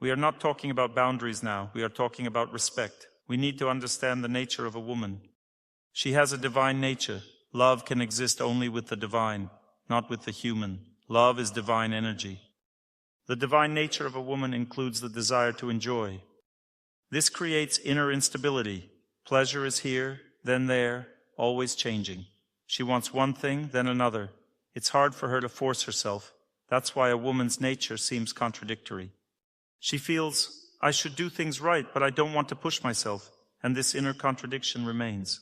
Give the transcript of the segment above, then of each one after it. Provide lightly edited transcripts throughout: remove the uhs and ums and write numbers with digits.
We are not talking about boundaries now. We are talking about respect. We need to understand the nature of a woman. She has a divine nature. Love can exist only with the divine, not with the human. Love is divine energy. The divine nature of a woman includes the desire to enjoy. This creates inner instability. Pleasure is here, then there, always changing. She wants one thing, then another. It's hard for her to force herself. That's why a woman's nature seems contradictory. She feels, I should do things right, but I don't want to push myself, and this inner contradiction remains.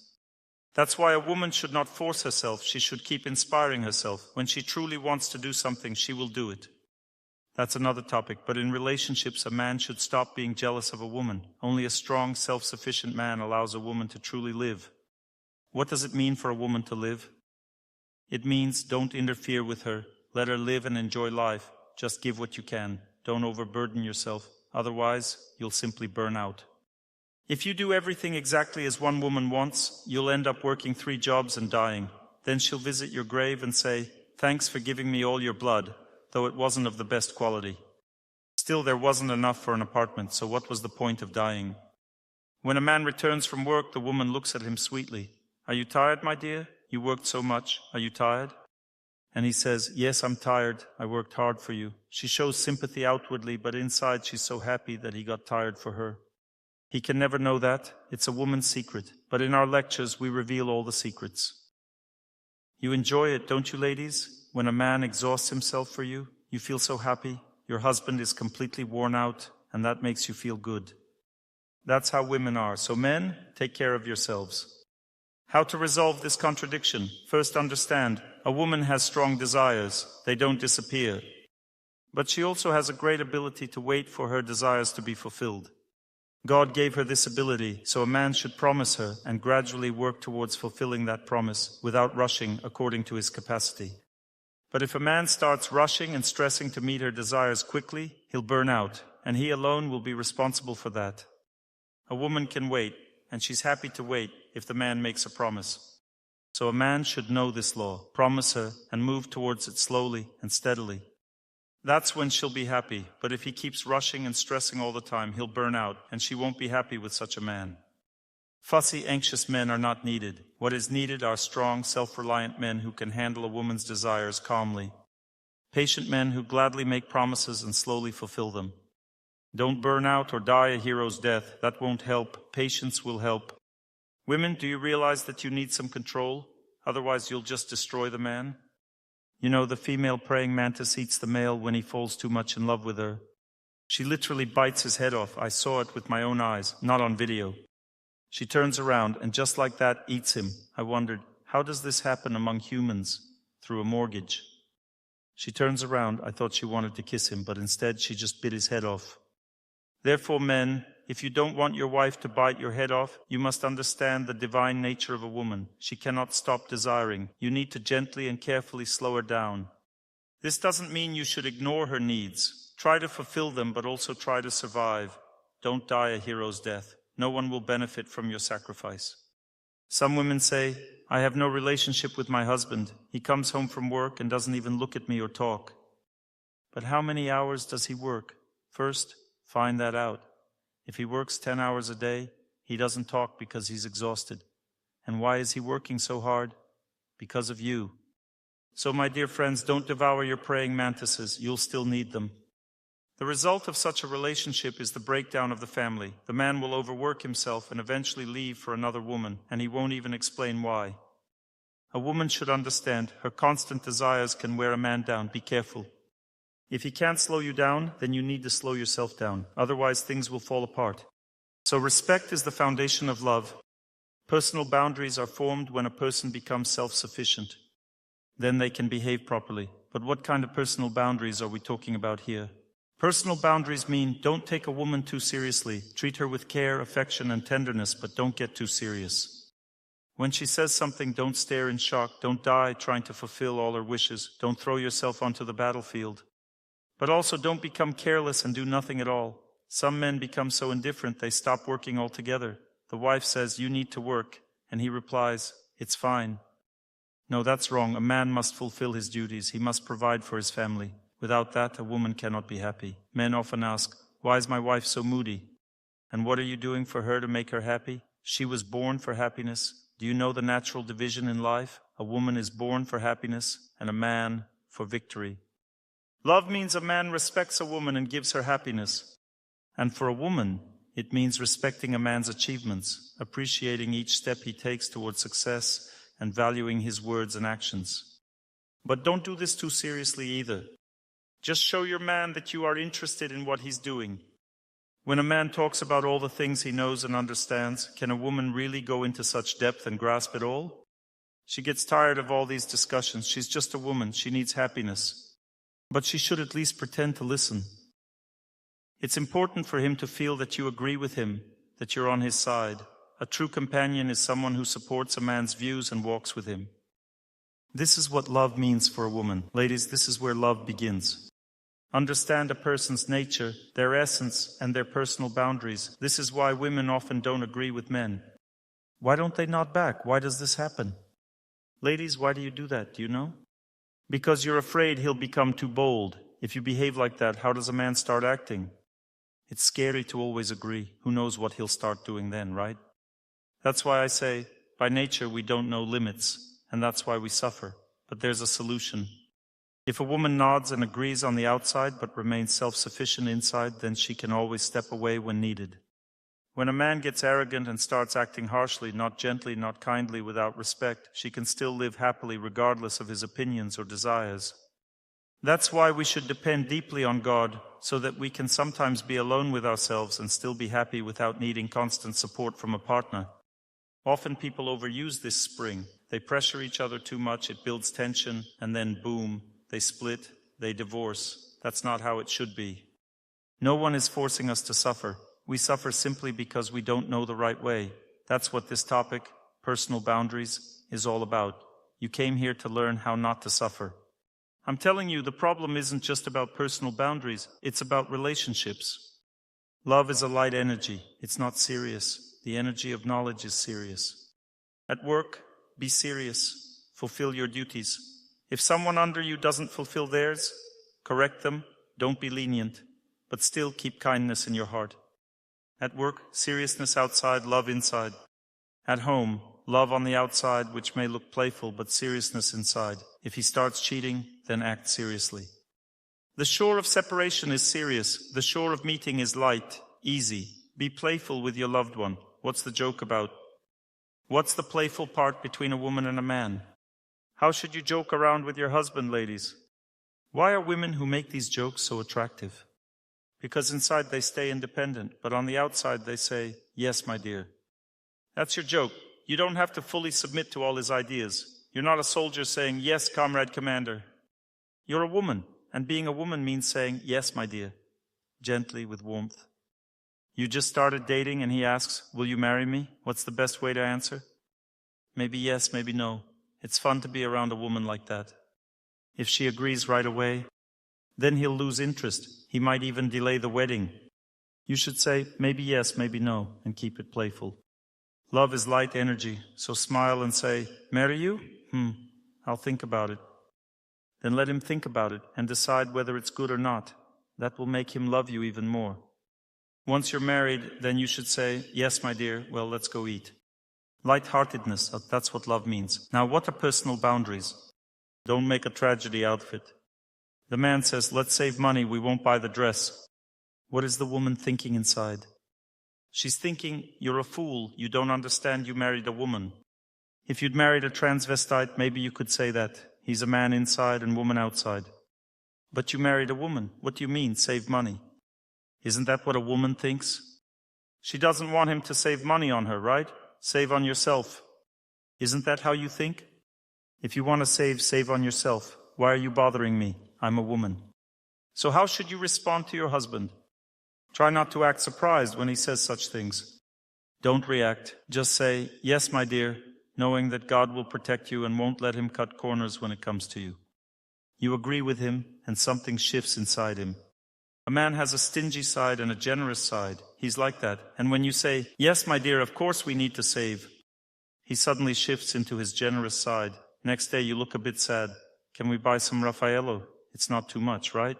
That's why a woman should not force herself. She should keep inspiring herself. When she truly wants to do something, she will do it. That's another topic, but in relationships, a man should stop being jealous of a woman. Only a strong, self-sufficient man allows a woman to truly live. What does it mean for a woman to live? It means don't interfere with her. Let her live and enjoy life. Just give what you can. Don't overburden yourself. Otherwise, you'll simply burn out. If you do everything exactly as one woman wants, you'll end up working 3 jobs and dying. Then she'll visit your grave and say, thanks for giving me all your blood, though it wasn't of the best quality. Still, there wasn't enough for an apartment, so what was the point of dying? When a man returns from work, the woman looks at him sweetly. Are you tired, my dear? You worked so much. Are you tired? And he says, yes, I'm tired. I worked hard for you. She shows sympathy outwardly, but inside she's so happy that he got tired for her. He can never know that. It's a woman's secret. But in our lectures, we reveal all the secrets. You enjoy it, don't you, ladies? When a man exhausts himself for you, you feel so happy. Your husband is completely worn out, and that makes you feel good. That's how women are. So men, take care of yourselves. How to resolve this contradiction? First, understand, a woman has strong desires. They don't disappear. But she also has a great ability to wait for her desires to be fulfilled. God gave her this ability, so a man should promise her and gradually work towards fulfilling that promise without rushing according to his capacity. But if a man starts rushing and stressing to meet her desires quickly, he'll burn out, and he alone will be responsible for that. A woman can wait, and she's happy to wait if the man makes a promise. So a man should know this law, promise her, and move towards it slowly and steadily. That's when she'll be happy, but if he keeps rushing and stressing all the time, he'll burn out, and she won't be happy with such a man. Fussy, anxious men are not needed. What is needed are strong, self-reliant men who can handle a woman's desires calmly. Patient men who gladly make promises and slowly fulfill them. Don't burn out or die a hero's death. That won't help. Patience will help. Women, do you realize that you need some control? Otherwise, you'll just destroy the man. You know, the female praying mantis eats the male when he falls too much in love with her. She literally bites his head off. I saw it with my own eyes, not on video. She turns around and just like that eats him. I wondered, how does this happen among humans? Through a mortgage. She turns around. I thought she wanted to kiss him, but instead she just bit his head off. Therefore, men, if you don't want your wife to bite your head off, you must understand the divine nature of a woman. She cannot stop desiring. You need to gently and carefully slow her down. This doesn't mean you should ignore her needs. Try to fulfill them, but also try to survive. Don't die a hero's death. No one will benefit from your sacrifice. Some women say, I have no relationship with my husband. He comes home from work and doesn't even look at me or talk. But how many hours does he work? First, find that out. If he works 10 hours a day, he doesn't talk because he's exhausted. And why is he working so hard? Because of you. So, my dear friends, don't devour your praying mantises. You'll still need them. The result of such a relationship is the breakdown of the family. The man will overwork himself and eventually leave for another woman, and he won't even explain why. A woman should understand her constant desires can wear a man down. Be careful. If he can't slow you down, then you need to slow yourself down. Otherwise, things will fall apart. So respect is the foundation of love. Personal boundaries are formed when a person becomes self-sufficient. Then they can behave properly. But what kind of personal boundaries are we talking about here? Personal boundaries mean don't take a woman too seriously. Treat her with care, affection, and tenderness, but don't get too serious. When she says something, don't stare in shock. Don't die trying to fulfill all her wishes. Don't throw yourself onto the battlefield. But also don't become careless and do nothing at all. Some men become so indifferent they stop working altogether. The wife says, you need to work, and he replies, it's fine. No, that's wrong. A man must fulfill his duties. He must provide for his family. Without that, a woman cannot be happy. Men often ask, Why is my wife so moody? And what are you doing for her to make her happy? She was born for happiness. Do you know the natural division in life? A woman is born for happiness and a man for victory. Love means a man respects a woman and gives her happiness. And for a woman, it means respecting a man's achievements, appreciating each step he takes towards success, and valuing his words and actions. But don't do this too seriously either. Just show your man that you are interested in what he's doing. When a man talks about all the things he knows and understands, can a woman really go into such depth and grasp it all? She gets tired of all these discussions. She's just a woman. She needs happiness. But she should at least pretend to listen. It's important for him to feel that you agree with him, that you're on his side. A true companion is someone who supports a man's views and walks with him. This is what love means for a woman. Ladies, this is where love begins. Understand a person's nature, their essence, and their personal boundaries. This is why women often don't agree with men. Why don't they nod back? Why does this happen? Ladies, why do you do that? Do you know? Because you're afraid he'll become too bold. If you behave like that, how does a man start acting? It's scary to always agree. Who knows what he'll start doing then, right? That's why I say, by nature we don't know limits, and that's why we suffer. But there's a solution. If a woman nods and agrees on the outside but remains self-sufficient inside, then she can always step away when needed. When a man gets arrogant and starts acting harshly, not gently, not kindly, without respect, she can still live happily regardless of his opinions or desires. That's why we should depend deeply on God, so that we can sometimes be alone with ourselves and still be happy without needing constant support from a partner. Often people overuse this spring. They pressure each other too much, it builds tension, and then boom, they split, they divorce. That's not how it should be. No one is forcing us to suffer. We suffer simply because we don't know the right way. That's what this topic, personal boundaries, is all about. You came here to learn how not to suffer. I'm telling you, the problem isn't just about personal boundaries, it's about relationships. Love is a light energy. It's not serious. The energy of knowledge is serious. At work, be serious. Fulfill your duties. If someone under you doesn't fulfill theirs, correct them. Don't be lenient, but still keep kindness in your heart. At work, seriousness outside, love inside. At home, love on the outside, which may look playful, but seriousness inside. If he starts cheating, then act seriously. The shore of separation is serious. The shore of meeting is light, easy. Be playful with your loved one. What's the joke about? What's the playful part between a woman and a man? How should you joke around with your husband, ladies? Why are women who make these jokes so attractive? Because inside they stay independent, but on the outside they say, yes, my dear. That's your joke. You don't have to fully submit to all his ideas. You're not a soldier saying, yes, comrade commander. You're a woman, and being a woman means saying, yes, my dear, gently, with warmth. You just started dating and he asks, will you marry me? What's the best way to answer? Maybe yes, maybe no. It's fun to be around a woman like that. If she agrees right away, then he'll lose interest. He might even delay the wedding. You should say, maybe yes, maybe no, and keep it playful. Love is light energy, so smile and say, marry you? I'll think about it. Then let him think about it and decide whether it's good or not. That will make him love you even more. Once you're married, then you should say, yes, my dear, well, let's go eat. Light-heartedness, that's what love means. Now, what are personal boundaries? Don't make a tragedy out of it. The man says, let's save money, we won't buy the dress. What is the woman thinking inside? She's thinking, you're a fool, you don't understand you married a woman. If you'd married a transvestite, maybe you could say that. He's a man inside and woman outside. But you married a woman. What do you mean, save money? Isn't that what a woman thinks? She doesn't want him to save money on her, right? Save on yourself. Isn't that how you think? If you want to save on yourself. Why are you bothering me? I'm a woman. So how should you respond to your husband? Try not to act surprised when he says such things. Don't react. Just say, yes, my dear, knowing that God will protect you and won't let him cut corners when it comes to you. You agree with him, and something shifts inside him. A man has a stingy side and a generous side. He's like that. And when you say, yes, my dear, of course we need to save, he suddenly shifts into his generous side. Next day you look a bit sad. Can we buy some Raffaello? It's not too much, right?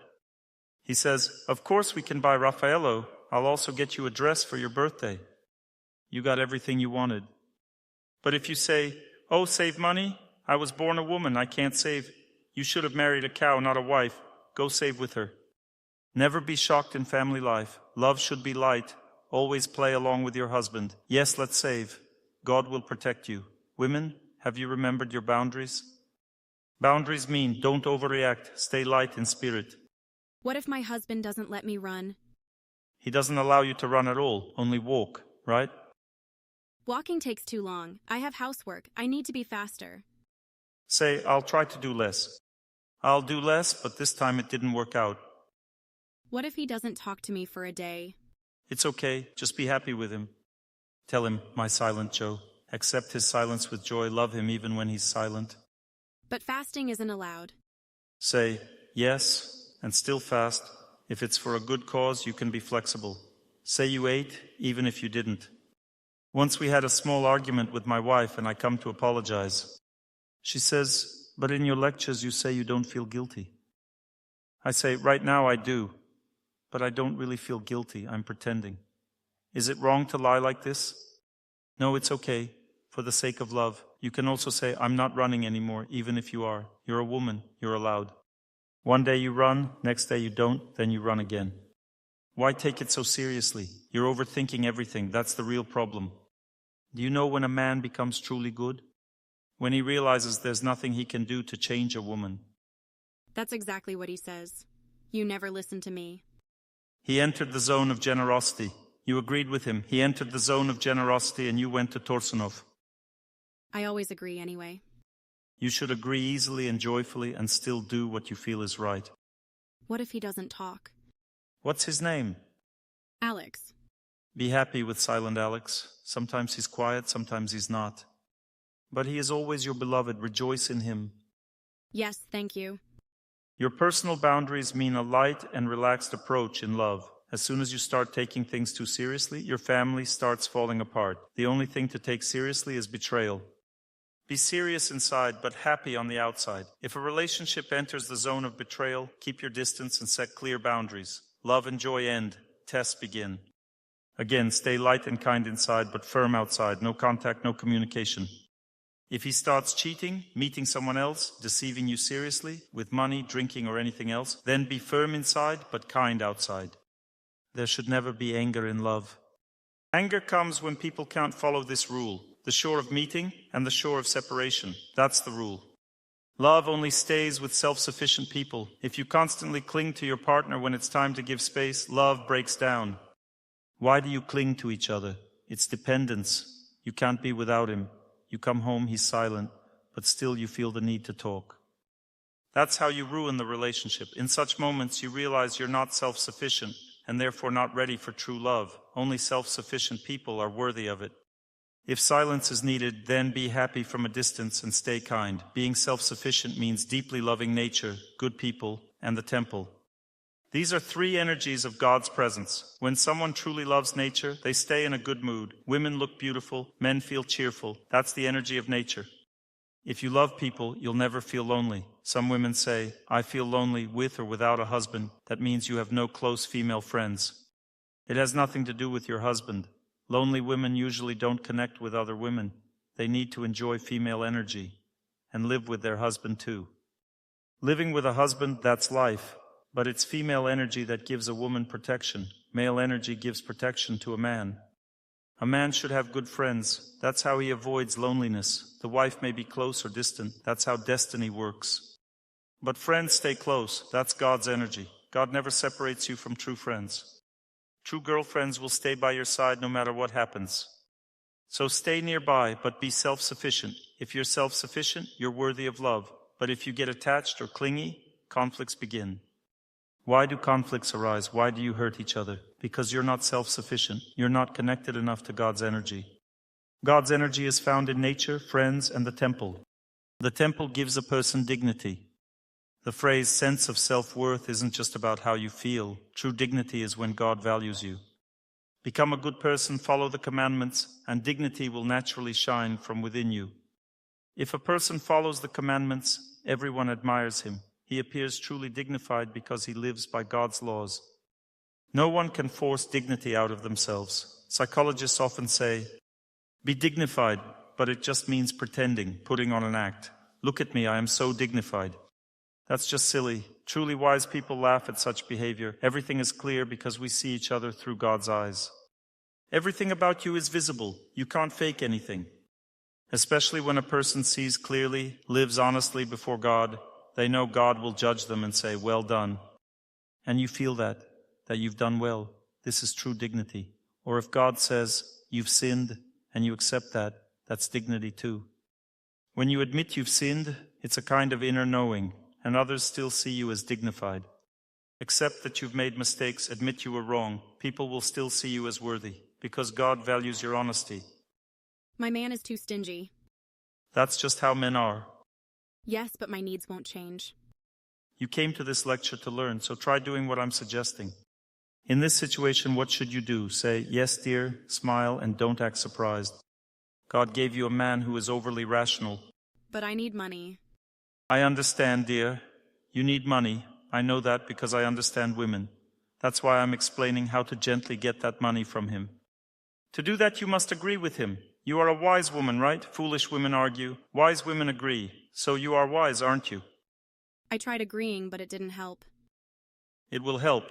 He says, of course we can buy Raffaello. I'll also get you a dress for your birthday. You got everything you wanted. But if you say, oh, save money? I was born a woman, I can't save. You should have married a cow, not a wife. Go save with her. Never be shocked in family life. Love should be light. Always play along with your husband. Yes, let's save. God will protect you. Women, have you remembered your boundaries? Boundaries mean don't overreact. Stay light in spirit. What if my husband doesn't let me run? He doesn't allow you to run at all, only walk, right? Walking takes too long. I have housework. I need to be faster. Say, I'll try to do less. I'll do less, but this time it didn't work out. What if he doesn't talk to me for a day? It's okay. Just be happy with him. Tell him, my silent Joe. Accept his silence with joy. Love him even when he's silent. But fasting isn't allowed. Say, yes, and still fast. If it's for a good cause, you can be flexible. Say you ate, even if you didn't. Once we had a small argument with my wife, and I come to apologize. She says, but in your lectures you say you don't feel guilty. I say, right now I do, but I don't really feel guilty. I'm pretending. Is it wrong to lie like this? No, it's okay. For the sake of love. You can also say, I'm not running anymore, even if you are. You're a woman. You're allowed. One day you run, next day you don't, then you run again. Why take it so seriously? You're overthinking everything. That's the real problem. Do you know when a man becomes truly good? When he realizes there's nothing he can do to change a woman. That's exactly what he says. You never listen to me. He entered the zone of generosity. You agreed with him. He entered the zone of generosity and you went to Torsunov. I always agree anyway. You should agree easily and joyfully and still do what you feel is right. What if he doesn't talk? What's his name? Alex. Be happy with silent Alex. Sometimes he's quiet, sometimes he's not. But he is always your beloved. Rejoice in him. Yes, thank you. Your personal boundaries mean a light and relaxed approach in love. As soon as you start taking things too seriously, your family starts falling apart. The only thing to take seriously is betrayal. Be serious inside, but happy on the outside. If a relationship enters the zone of betrayal, keep your distance and set clear boundaries. Love and joy end. Tests begin. Again, stay light and kind inside, but firm outside. No contact, no communication. If he starts cheating, meeting someone else, deceiving you seriously, with money, drinking, or anything else, then be firm inside, but kind outside. There should never be anger in love. Anger comes when people can't follow this rule. The shore of meeting and the shore of separation. That's the rule. Love only stays with self-sufficient people. If you constantly cling to your partner when it's time to give space, love breaks down. Why do you cling to each other? It's dependence. You can't be without him. You come home, he's silent, but still you feel the need to talk. That's how you ruin the relationship. In such moments, you realize you're not self-sufficient and therefore not ready for true love. Only self-sufficient people are worthy of it. If silence is needed, then be happy from a distance and stay kind. Being self-sufficient means deeply loving nature, good people, and the temple. These are three energies of God's presence. When someone truly loves nature, they stay in a good mood. Women look beautiful, men feel cheerful. That's the energy of nature. If you love people, you'll never feel lonely. Some women say, I feel lonely with or without a husband. That means you have no close female friends. It has nothing to do with your husband. Lonely women usually don't connect with other women. They need to enjoy female energy and live with their husband too. Living with a husband, that's life. But it's female energy that gives a woman protection. Male energy gives protection to a man. A man should have good friends. That's how he avoids loneliness. The wife may be close or distant. That's how destiny works. But friends stay close. That's God's energy. God never separates you from true friends. True girlfriends will stay by your side no matter what happens. So stay nearby, but be self-sufficient. If you're self-sufficient, you're worthy of love. But if you get attached or clingy, conflicts begin. Why do conflicts arise? Why do you hurt each other? Because you're not self-sufficient. You're not connected enough to God's energy. God's energy is found in nature, friends, and the temple. The temple gives a person dignity. The phrase sense of self-worth isn't just about how you feel. True dignity is when God values you. Become a good person, follow the commandments, and dignity will naturally shine from within you. If a person follows the commandments, everyone admires him. He appears truly dignified because he lives by God's laws. No one can force dignity out of themselves. Psychologists often say, be dignified, but it just means pretending, putting on an act. Look at me, I am so dignified. That's just silly. Truly wise people laugh at such behavior. Everything is clear because we see each other through God's eyes. Everything about you is visible. You can't fake anything. Especially when a person sees clearly, lives honestly before God, they know God will judge them and say, well done. And you feel that you've done well. This is true dignity. Or if God says, you've sinned, and you accept that, that's dignity too. When you admit you've sinned, it's a kind of inner knowing, and others still see you as dignified. Accept that you've made mistakes, admit you were wrong. People will still see you as worthy, because God values your honesty. My man is too stingy. That's just how men are. Yes, but my needs won't change. You came to this lecture to learn, so try doing what I'm suggesting. In this situation, what should you do? Say, yes, dear, smile, and don't act surprised. God gave you a man who is overly rational. But I need money. I understand, dear. You need money. I know that because I understand women. That's why I'm explaining how to gently get that money from him. To do that, you must agree with him. You are a wise woman, right? Foolish women argue. Wise women agree. So you are wise, aren't you? I tried agreeing, but it didn't help. It will help.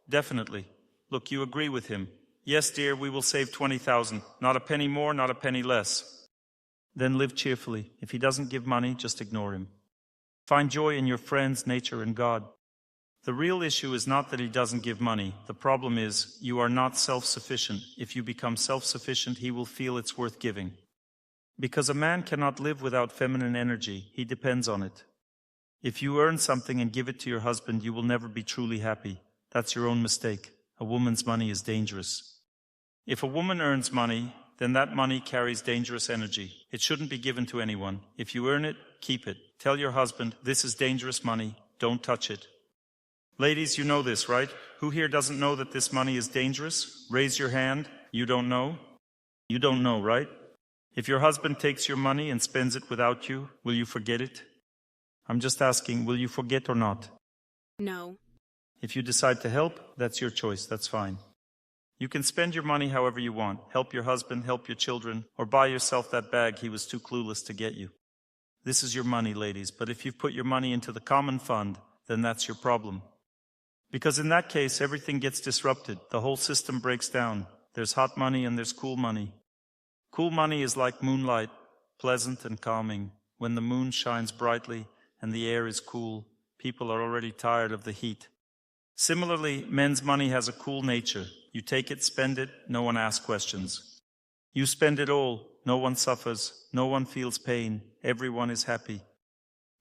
Definitely. Look, you agree with him. Yes, dear, we will save 20,000. Not a penny more, not a penny less. Then live cheerfully. If he doesn't give money, just ignore him. Find joy in your friends, nature, and God. The real issue is not that he doesn't give money. The problem is you are not self-sufficient. If you become self-sufficient, he will feel it's worth giving. Because a man cannot live without feminine energy. He depends on it. If you earn something and give it to your husband, you will never be truly happy. That's your own mistake. A woman's money is dangerous. If a woman earns money, then that money carries dangerous energy. It shouldn't be given to anyone. If you earn it, keep it. Tell your husband, this is dangerous money. Don't touch it. Ladies, you know this, right? Who here doesn't know that this money is dangerous? Raise your hand. You don't know? You don't know, right? If your husband takes your money and spends it without you, will you forget it? I'm just asking, will you forget or not? No. If you decide to help, that's your choice. That's fine. You can spend your money however you want. Help your husband, help your children, or buy yourself that bag he was too clueless to get you. This is your money, ladies, but if you've put your money into the common fund, then that's your problem. Because in that case, everything gets disrupted. The whole system breaks down. There's hot money and there's cool money. Cool money is like moonlight, pleasant and calming. When the moon shines brightly and the air is cool, people are already tired of the heat. Similarly, men's money has a cool nature. You take it, spend it, no one asks questions. You spend it all, no one suffers, no one feels pain, everyone is happy.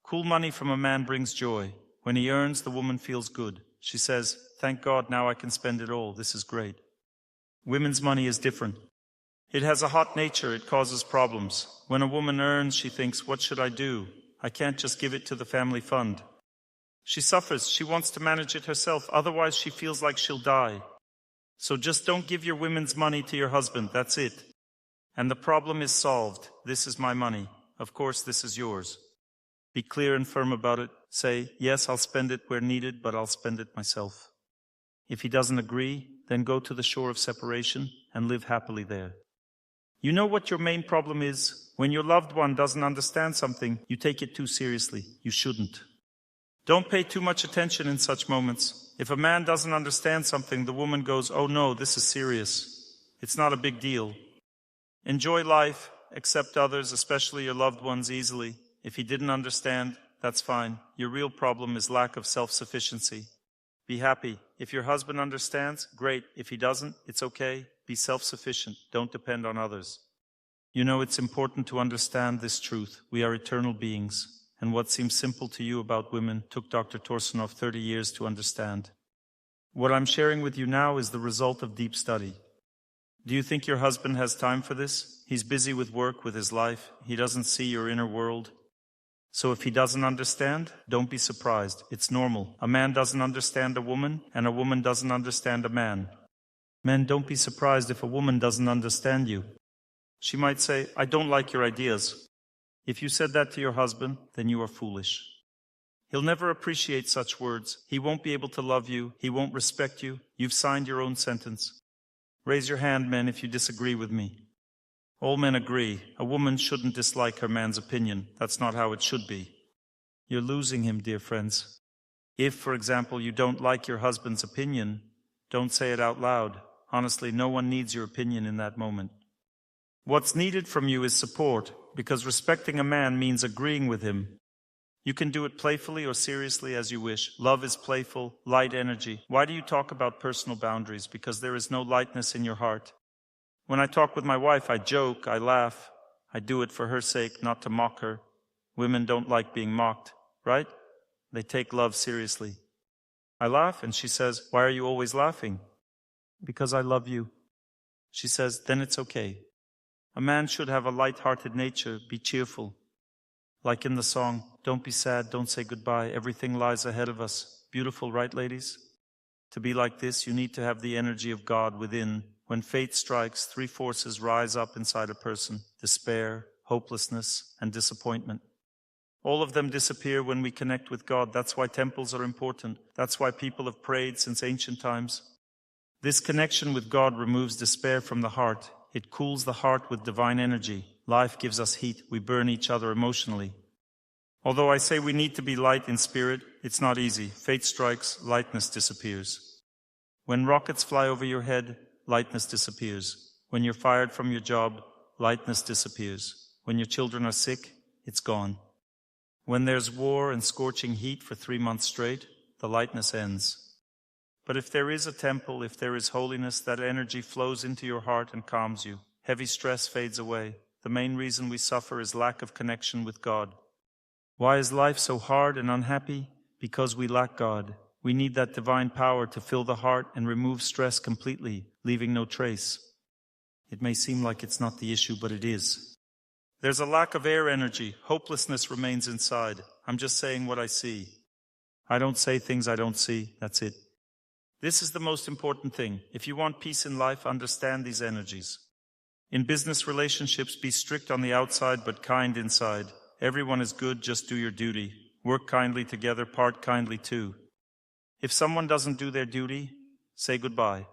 Cool money from a man brings joy. When he earns, the woman feels good. She says, thank God, now I can spend it all. This is great. Women's money is different. It has a hot nature. It causes problems. When a woman earns, she thinks, what should I do? I can't just give it to the family fund. She suffers. She wants to manage it herself. Otherwise, she feels like she'll die. So just don't give your women's money to your husband. That's it. And the problem is solved. This is my money. Of course, this is yours. Be clear and firm about it. Say, yes, I'll spend it where needed, but I'll spend it myself. If he doesn't agree, then go to the shore of separation and live happily there. You know what your main problem is? When your loved one doesn't understand something, you take it too seriously. You shouldn't. Don't pay too much attention in such moments. If a man doesn't understand something, the woman goes, oh no, this is serious. It's not a big deal. Enjoy life, accept others, especially your loved ones, easily. If he didn't understand, that's fine. Your real problem is lack of self-sufficiency. Be happy. If your husband understands, great. If he doesn't, it's okay. Be self-sufficient. Don't depend on others. You know, it's important to understand this truth. We are eternal beings. And what seems simple to you about women took Dr. Torsunov 30 years to understand. What I'm sharing with you now is the result of deep study. Do you think your husband has time for this? He's busy with work, with his life. He doesn't see your inner world. So if he doesn't understand, don't be surprised. It's normal. A man doesn't understand a woman, and a woman doesn't understand a man. Men, don't be surprised if a woman doesn't understand you. She might say, I don't like your ideas. If you said that to your husband, then you are foolish. He'll never appreciate such words. He won't be able to love you. He won't respect you. You've signed your own sentence. Raise your hand, men, if you disagree with me. All men agree. A woman shouldn't dislike her man's opinion. That's not how it should be. You're losing him, dear friends. If, for example, you don't like your husband's opinion, don't say it out loud. Honestly, no one needs your opinion in that moment. What's needed from you is support, because respecting a man means agreeing with him. You can do it playfully or seriously as you wish. Love is playful, light energy. Why do you talk about personal boundaries? Because there is no lightness in your heart. When I talk with my wife, I joke, I laugh. I do it for her sake, not to mock her. Women don't like being mocked, right? They take love seriously. I laugh, and she says, "Why are you always laughing?" "Because I love you." She says, "Then it's okay." A man should have a light-hearted nature, be cheerful. Like in the song, "Don't be sad, don't say goodbye, everything lies ahead of us." Beautiful, right, ladies? To be like this, you need to have the energy of God within. When fate strikes, three forces rise up inside a person: despair, hopelessness, and disappointment. All of them disappear when we connect with God. That's why temples are important. That's why people have prayed since ancient times. This connection with God removes despair from the heart. It cools the heart with divine energy. Life gives us heat. We burn each other emotionally. Although I say we need to be light in spirit, it's not easy. Fate strikes, lightness disappears. When rockets fly over your head, lightness disappears. When you're fired from your job, lightness disappears. When your children are sick, it's gone. When there's war and scorching heat for 3 months straight, the lightness ends. But if there is a temple, if there is holiness, that energy flows into your heart and calms you. Heavy stress fades away. The main reason we suffer is lack of connection with God. Why is life so hard and unhappy? Because we lack God. We need that divine power to fill the heart and remove stress completely, leaving no trace. It may seem like it's not the issue, but it is. There's a lack of air energy. Hopelessness remains inside. I'm just saying what I see. I don't say things I don't see. That's it. This is the most important thing. If you want peace in life, understand these energies. In business relationships, be strict on the outside but kind inside. Everyone is good, just do your duty. Work kindly together, part kindly too. If someone doesn't do their duty, say goodbye.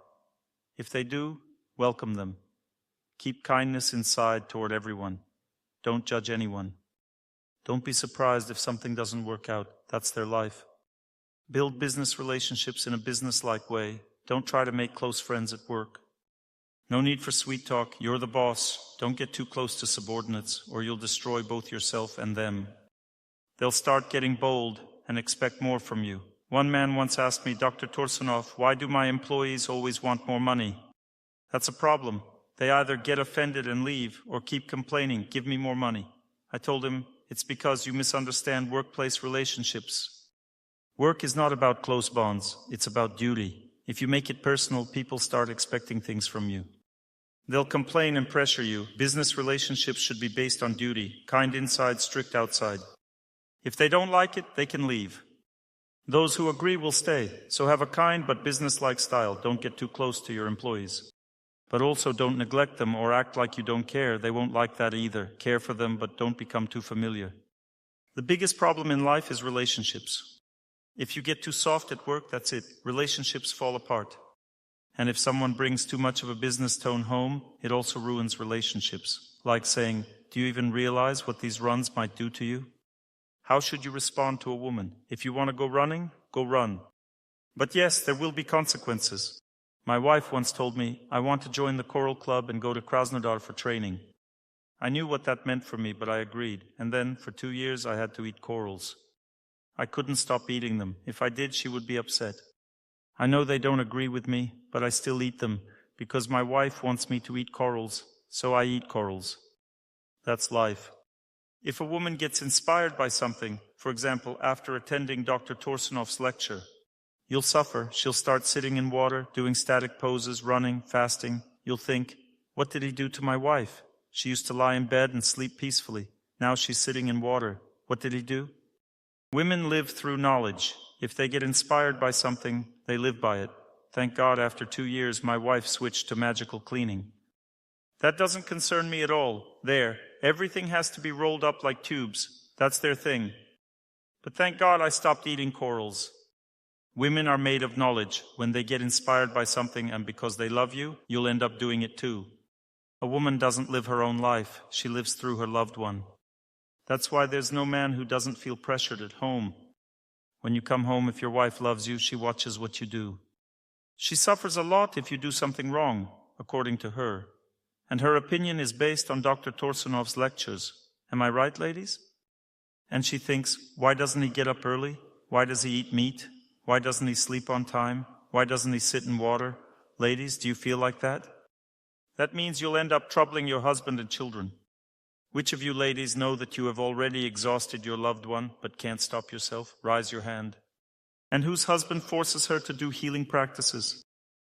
If they do, welcome them. Keep kindness inside toward everyone. Don't judge anyone. Don't be surprised if something doesn't work out. That's their life. Build business relationships in a business-like way. Don't try to make close friends at work. No need for sweet talk. You're the boss. Don't get too close to subordinates, or you'll destroy both yourself and them. They'll start getting bold and expect more from you. One man once asked me, "Dr. Torsunov, why do my employees always want more money?" That's a problem. They either get offended and leave, or keep complaining, "Give me more money." I told him, "It's because you misunderstand workplace relationships. Work is not about close bonds. It's about duty. If you make it personal, people start expecting things from you. They'll complain and pressure you. Business relationships should be based on duty, kind inside, strict outside. If they don't like it, they can leave. Those who agree will stay. So have a kind but business-like style. Don't get too close to your employees. But also don't neglect them or act like you don't care. They won't like that either. Care for them, but don't become too familiar. The biggest problem in life is relationships. If you get too soft at work, that's it. Relationships fall apart. And if someone brings too much of a business tone home, it also ruins relationships. Like saying, "Do you even realize what these runs might do to you?" How should you respond to a woman? If you want to go running, go run. But yes, there will be consequences. My wife once told me, "I want to join the choral club and go to Krasnodar for training." I knew what that meant for me, but I agreed. And then, for 2 years, I had to eat corals. I couldn't stop eating them. If I did, she would be upset. I know they don't agree with me, but I still eat them, because my wife wants me to eat corals, so I eat corals. That's life. If a woman gets inspired by something, for example, after attending Dr. Torsunov's lecture, you'll suffer. She'll start sitting in water, doing static poses, running, fasting. You'll think, "What did he do to my wife? She used to lie in bed and sleep peacefully. Now she's sitting in water. What did he do?" Women live through knowledge. If they get inspired by something, they live by it. Thank God, after 2 years, my wife switched to magical cleaning. That doesn't concern me at all. Everything has to be rolled up like tubes. That's their thing. But thank God I stopped eating corals. Women are made of knowledge. When they get inspired by something and because they love you, you'll end up doing it too. A woman doesn't live her own life. She lives through her loved one. That's why there's no man who doesn't feel pressured at home. When you come home, if your wife loves you, she watches what you do. She suffers a lot if you do something wrong, according to her. And her opinion is based on Dr. Torsunov's lectures. Am I right, ladies? And she thinks, why doesn't he get up early? Why does he eat meat? Why doesn't he sleep on time? Why doesn't he sit in water? Ladies, do you feel like that? That means you'll end up troubling your husband and children. Which of you ladies know that you have already exhausted your loved one but can't stop yourself? Raise your hand. And whose husband forces her to do healing practices?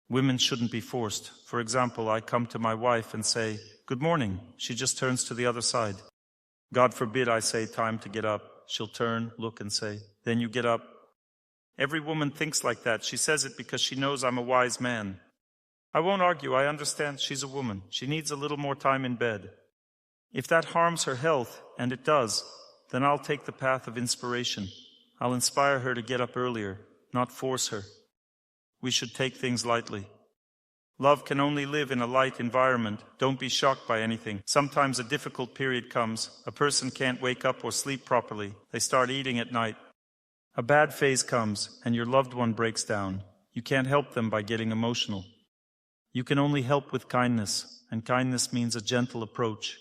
Women shouldn't be forced. For example, I come to my wife and say, "Good morning." She just turns to the other side. God forbid I say, "Time to get up." She'll turn, look and say, "Then you get up." Every woman thinks like that. She says it because she knows I'm a wise man. I won't argue. I understand she's a woman. She needs a little more time in bed. If that harms her health, and it does, then I'll take the path of inspiration. I'll inspire her to get up earlier, not force her. We should take things lightly. Love can only live in a light environment. Don't be shocked by anything. Sometimes a difficult period comes. A person can't wake up or sleep properly. They start eating at night. A bad phase comes, and your loved one breaks down. You can't help them by getting emotional. You can only help with kindness, and kindness means a gentle approach.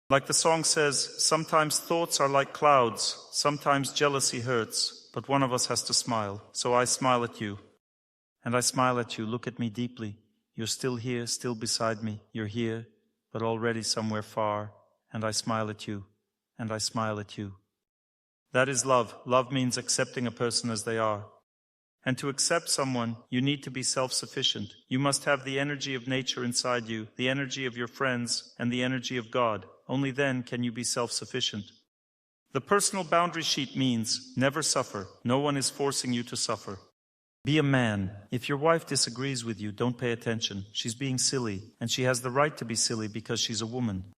Like the song says, sometimes thoughts are like clouds, sometimes jealousy hurts, but one of us has to smile. So I smile at you. And I smile at you. Look at me deeply. You're still here, still beside me. You're here, but already somewhere far. And I smile at you. And I smile at you. That is love. Love means accepting a person as they are. And to accept someone, you need to be self-sufficient. You must have the energy of nature inside you, the energy of your friends, and the energy of God. Only then can you be self-sufficient. The personal boundary sheet means never suffer. No one is forcing you to suffer. Be a man. If your wife disagrees with you, don't pay attention. She's being silly, and she has the right to be silly because she's a woman.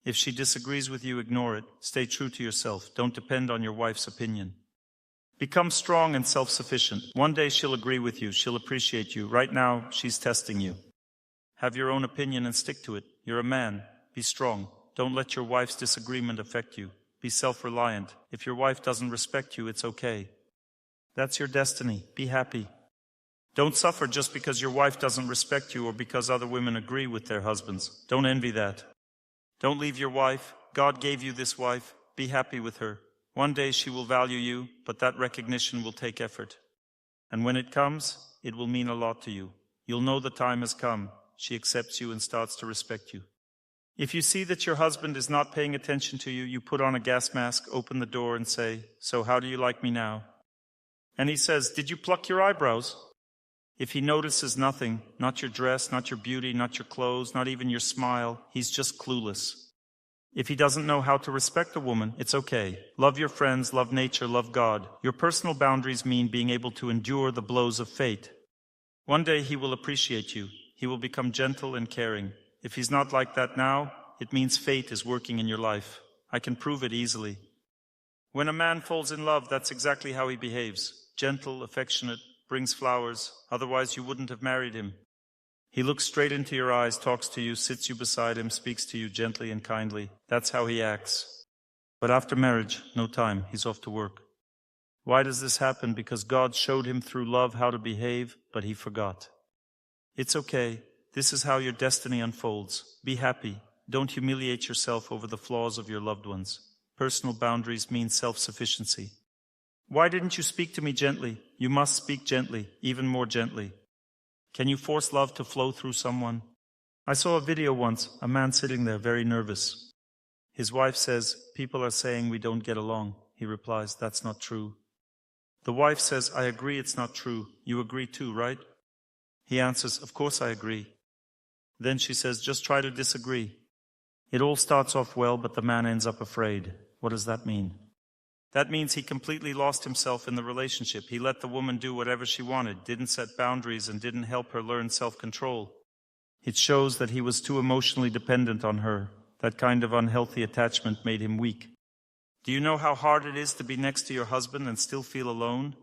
If she disagrees with you, ignore it. Stay true to yourself. Don't depend on your wife's opinion. Become strong and self-sufficient. One day she'll agree with you. She'll appreciate you. Right now, she's testing you. Have your own opinion and stick to it. You're a man. Be strong. Don't let your wife's disagreement affect you. Be self-reliant. If your wife doesn't respect you, it's okay. That's your destiny. Be happy. Don't suffer just because your wife doesn't respect you or because other women agree with their husbands. Don't envy that. Don't leave your wife. God gave you this wife. Be happy with her. One day she will value you, but that recognition will take effort. And when it comes, it will mean a lot to you. You'll know the time has come. She accepts you and starts to respect you. If you see that your husband is not paying attention to you, you put on a gas mask, open the door and say, "So how do you like me now?" And he says, "Did you pluck your eyebrows?" If he notices nothing, not your dress, not your beauty, not your clothes, not even your smile, he's just clueless. If he doesn't know how to respect a woman, it's okay. Love your friends, love nature, love God. Your personal boundaries mean being able to endure the blows of fate. One day he will appreciate you. He will become gentle and caring. If he's not like that now, it means fate is working in your life. I can prove it easily. When a man falls in love, that's exactly how he behaves. Gentle, affectionate, brings flowers. Otherwise you wouldn't have married him. He looks straight into your eyes, talks to you, sits you beside him, speaks to you gently and kindly. That's how he acts. But after marriage, no time. He's off to work. Why does this happen? Because God showed him through love how to behave, but he forgot. It's okay. This is how your destiny unfolds. Be happy. Don't humiliate yourself over the flaws of your loved ones. Personal boundaries mean self-sufficiency. Why didn't you speak to me gently? You must speak gently, even more gently. Can you force love to flow through someone? I saw a video once, a man sitting there very nervous. His wife says, "People are saying we don't get along." He replies, "That's not true." The wife says, "I agree it's not true. You agree too, right?" He answers, "Of course I agree." Then she says, "Just try to disagree." It all starts off well, but the man ends up afraid. What does that mean? That means he completely lost himself in the relationship. He let the woman do whatever she wanted, didn't set boundaries, and didn't help her learn self-control. It shows that he was too emotionally dependent on her. That kind of unhealthy attachment made him weak. Do you know how hard it is to be next to your husband and still feel alone?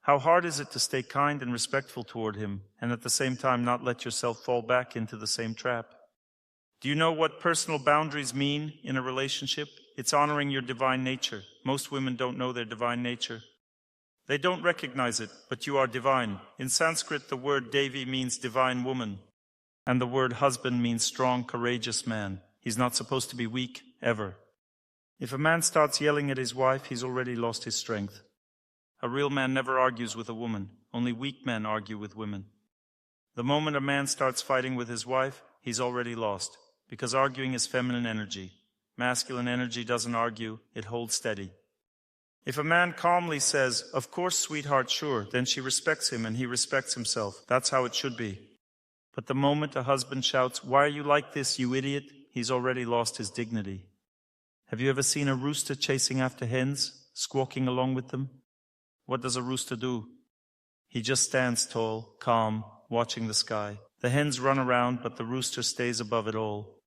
How hard is it to stay kind and respectful toward him and at the same time not let yourself fall back into the same trap? Do you know what personal boundaries mean in a relationship? It's honoring your divine nature. Most women don't know their divine nature. They don't recognize it, but you are divine. In Sanskrit, the word Devi means divine woman, and the word husband means strong, courageous man. He's not supposed to be weak, ever. If a man starts yelling at his wife, he's already lost his strength. A real man never argues with a woman. Only weak men argue with women. The moment a man starts fighting with his wife, he's already lost, because arguing is feminine energy. Masculine energy doesn't argue, it holds steady. If a man calmly says, "Of course, sweetheart, sure," then she respects him and he respects himself. That's how it should be. But the moment a husband shouts, "Why are you like this, you idiot?" he's already lost his dignity. Have you ever seen a rooster chasing after hens, squawking along with them? What does a rooster do? He just stands tall, calm, watching the sky. The hens run around, but the rooster stays above it all.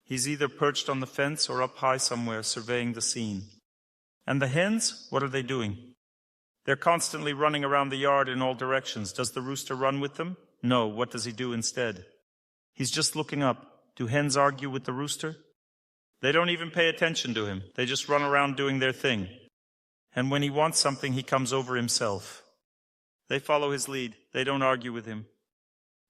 He's either perched on the fence or up high somewhere, surveying the scene. And the hens, what are they doing? They're constantly running around the yard in all directions. Does the rooster run with them? No. What does he do instead? He's just looking up. Do hens argue with the rooster? They don't even pay attention to him. They just run around doing their thing. And when he wants something, he comes over himself. They follow his lead. They don't argue with him.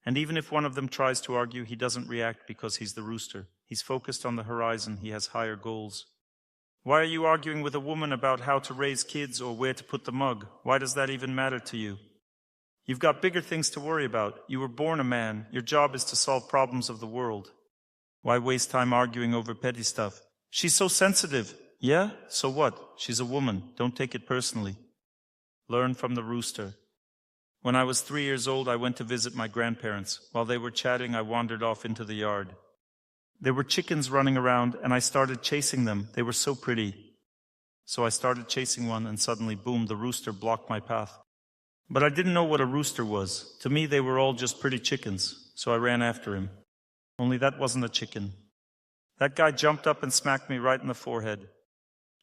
And even if one of them tries to argue, he doesn't react because he's the rooster. He's focused on the horizon. He has higher goals. Why are you arguing with a woman about how to raise kids or where to put the mug? Why does that even matter to you? You've got bigger things to worry about. You were born a man. Your job is to solve problems of the world. Why waste time arguing over petty stuff? She's so sensitive. Yeah? So what? She's a woman. Don't take it personally. Learn from the rooster. When I was 3 years old, I went to visit my grandparents. While they were chatting, I wandered off into the yard. There were chickens running around, and I started chasing them. They were so pretty. So I started chasing one, and suddenly, boom, the rooster blocked my path. But I didn't know what a rooster was. To me, they were all just pretty chickens, so I ran after him. Only that wasn't a chicken. That guy jumped up and smacked me right in the forehead.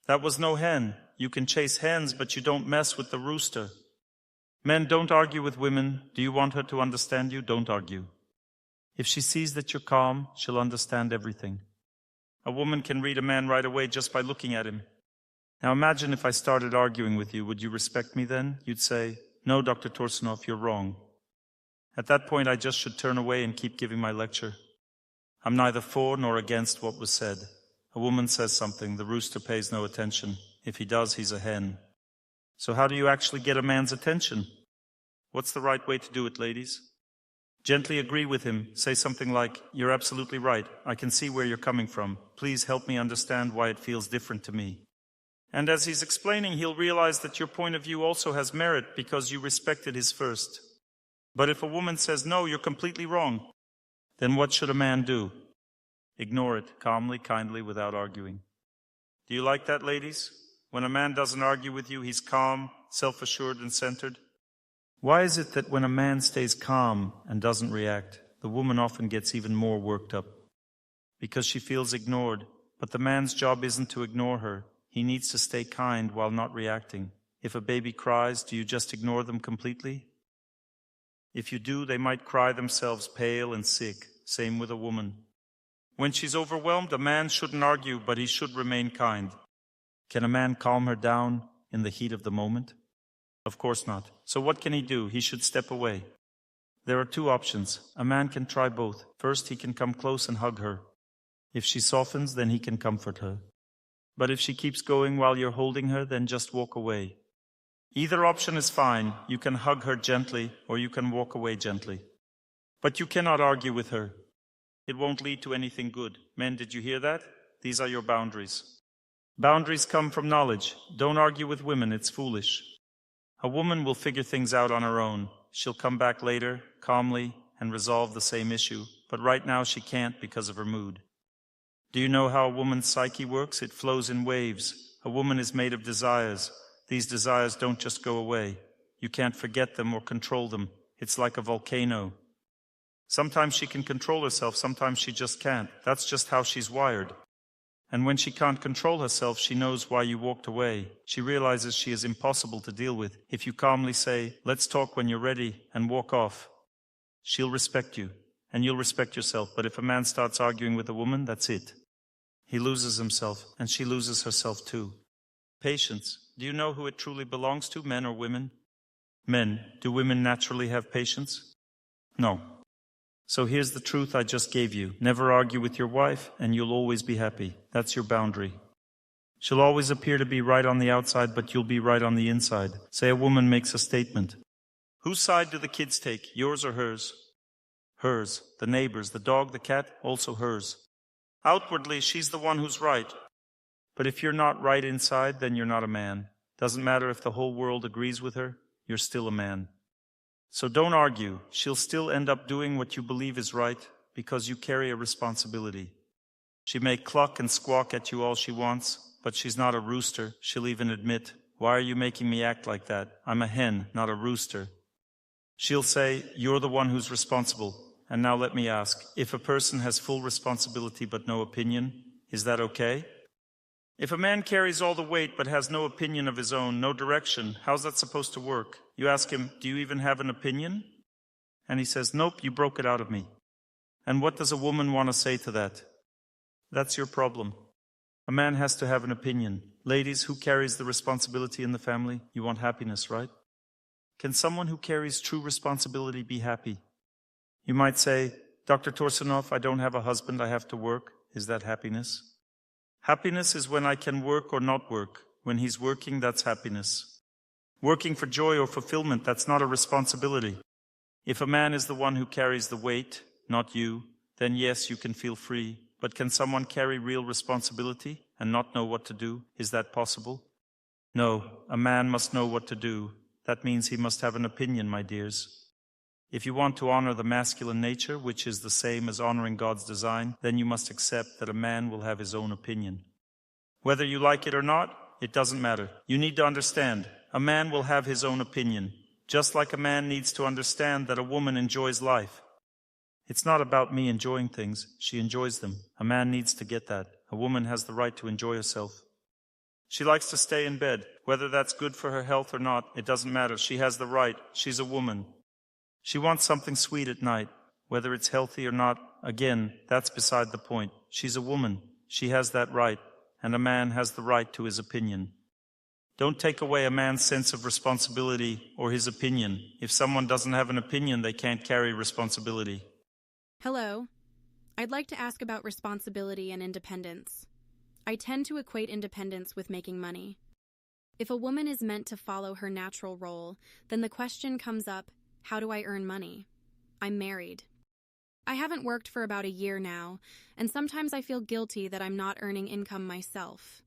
That was no hen. You can chase hens, but you don't mess with the rooster. Men, don't argue with women. Do you want her to understand you? Don't argue. If she sees that you're calm, she'll understand everything. A woman can read a man right away just by looking at him. Now imagine if I started arguing with you. Would you respect me then? You'd say, "No, Dr. Torsunov, you're wrong." At that point, I just should turn away and keep giving my lecture. I'm neither for nor against what was said. A woman says something, the rooster pays no attention. If he does, he's a hen. So how do you actually get a man's attention? What's the right way to do it, ladies? Gently agree with him. Say something like, "You're absolutely right. I can see where you're coming from. Please help me understand why it feels different to me." And as he's explaining, he'll realize that your point of view also has merit because you respected his first. But if a woman says, "No, you're completely wrong," then what should a man do? Ignore it, calmly, kindly, without arguing. Do you like that, ladies? When a man doesn't argue with you, he's calm, self-assured, and centered. Why is it that when a man stays calm and doesn't react, the woman often gets even more worked up? Because she feels ignored. But the man's job isn't to ignore her. He needs to stay kind while not reacting. If a baby cries, do you just ignore them completely? If you do, they might cry themselves pale and sick. Same with a woman. When she's overwhelmed, a man shouldn't argue, but he should remain kind. Can a man calm her down in the heat of the moment? Of course not. So what can he do? He should step away. There are two options. A man can try both. First, he can come close and hug her. If she softens, then he can comfort her. But if she keeps going while you're holding her, then just walk away. Either option is fine. You can hug her gently, or you can walk away gently. But you cannot argue with her. It won't lead to anything good. Men, did you hear that? These are your boundaries. Boundaries come from knowledge. Don't argue with women. It's foolish. A woman will figure things out on her own. She'll come back later, calmly, and resolve the same issue. But right now she can't because of her mood. Do you know how a woman's psyche works? It flows in waves. A woman is made of desires. These desires don't just go away. You can't forget them or control them. It's like a volcano. Sometimes she can control herself, sometimes she just can't. That's just how she's wired. And when she can't control herself, she knows why you walked away. She realizes she is impossible to deal with. If you calmly say, "Let's talk when you're ready," and walk off, she'll respect you, and you'll respect yourself. But if a man starts arguing with a woman, that's it. He loses himself, and she loses herself too. Patience. Do you know who it truly belongs to, men or women? Men. Do women naturally have patience? No. So here's the truth I just gave you. Never argue with your wife, and you'll always be happy. That's your boundary. She'll always appear to be right on the outside, but you'll be right on the inside. Say a woman makes a statement. Whose side do the kids take, yours or hers? Hers. The neighbors, the dog, the cat, also hers. Outwardly, she's the one who's right. But if you're not right inside, then you're not a man. Doesn't matter if the whole world agrees with her, you're still a man. So don't argue. She'll still end up doing what you believe is right because you carry a responsibility. She may cluck and squawk at you all she wants, but she's not a rooster. She'll even admit, "Why are you making me act like that? I'm a hen, not a rooster." She'll say, "You're the one who's responsible." And now let me ask, if a person has full responsibility but no opinion, is that okay? If a man carries all the weight but has no opinion of his own, no direction, how's that supposed to work? You ask him, "Do you even have an opinion?" And he says, "Nope, you broke it out of me." And what does a woman want to say to that? That's your problem. A man has to have an opinion. Ladies, who carries the responsibility in the family? You want happiness, right? Can someone who carries true responsibility be happy? You might say, "Dr. Torsunov, I don't have a husband, I have to work." Is that happiness? Happiness is when I can work or not work. When he's working, that's happiness. Working for joy or fulfillment, that's not a responsibility. If a man is the one who carries the weight, not you, then yes, you can feel free. But can someone carry real responsibility and not know what to do? Is that possible? No, a man must know what to do. That means he must have an opinion, my dears. If you want to honor the masculine nature, which is the same as honoring God's design, then you must accept that a man will have his own opinion. Whether you like it or not, it doesn't matter. You need to understand, a man will have his own opinion, just like a man needs to understand that a woman enjoys life. It's not about me enjoying things, she enjoys them. A man needs to get that. A woman has the right to enjoy herself. She likes to stay in bed. Whether that's good for her health or not, it doesn't matter. She has the right. She's a woman. She wants something sweet at night. Whether it's healthy or not, again, that's beside the point. She's a woman. She has that right. And a man has the right to his opinion. Don't take away a man's sense of responsibility or his opinion. If someone doesn't have an opinion, they can't carry responsibility. Hello. I'd like to ask about responsibility and independence. I tend to equate independence with making money. If a woman is meant to follow her natural role, then the question comes up, how do I earn money? I'm married. I haven't worked for about a year now, and sometimes I feel guilty that I'm not earning income myself.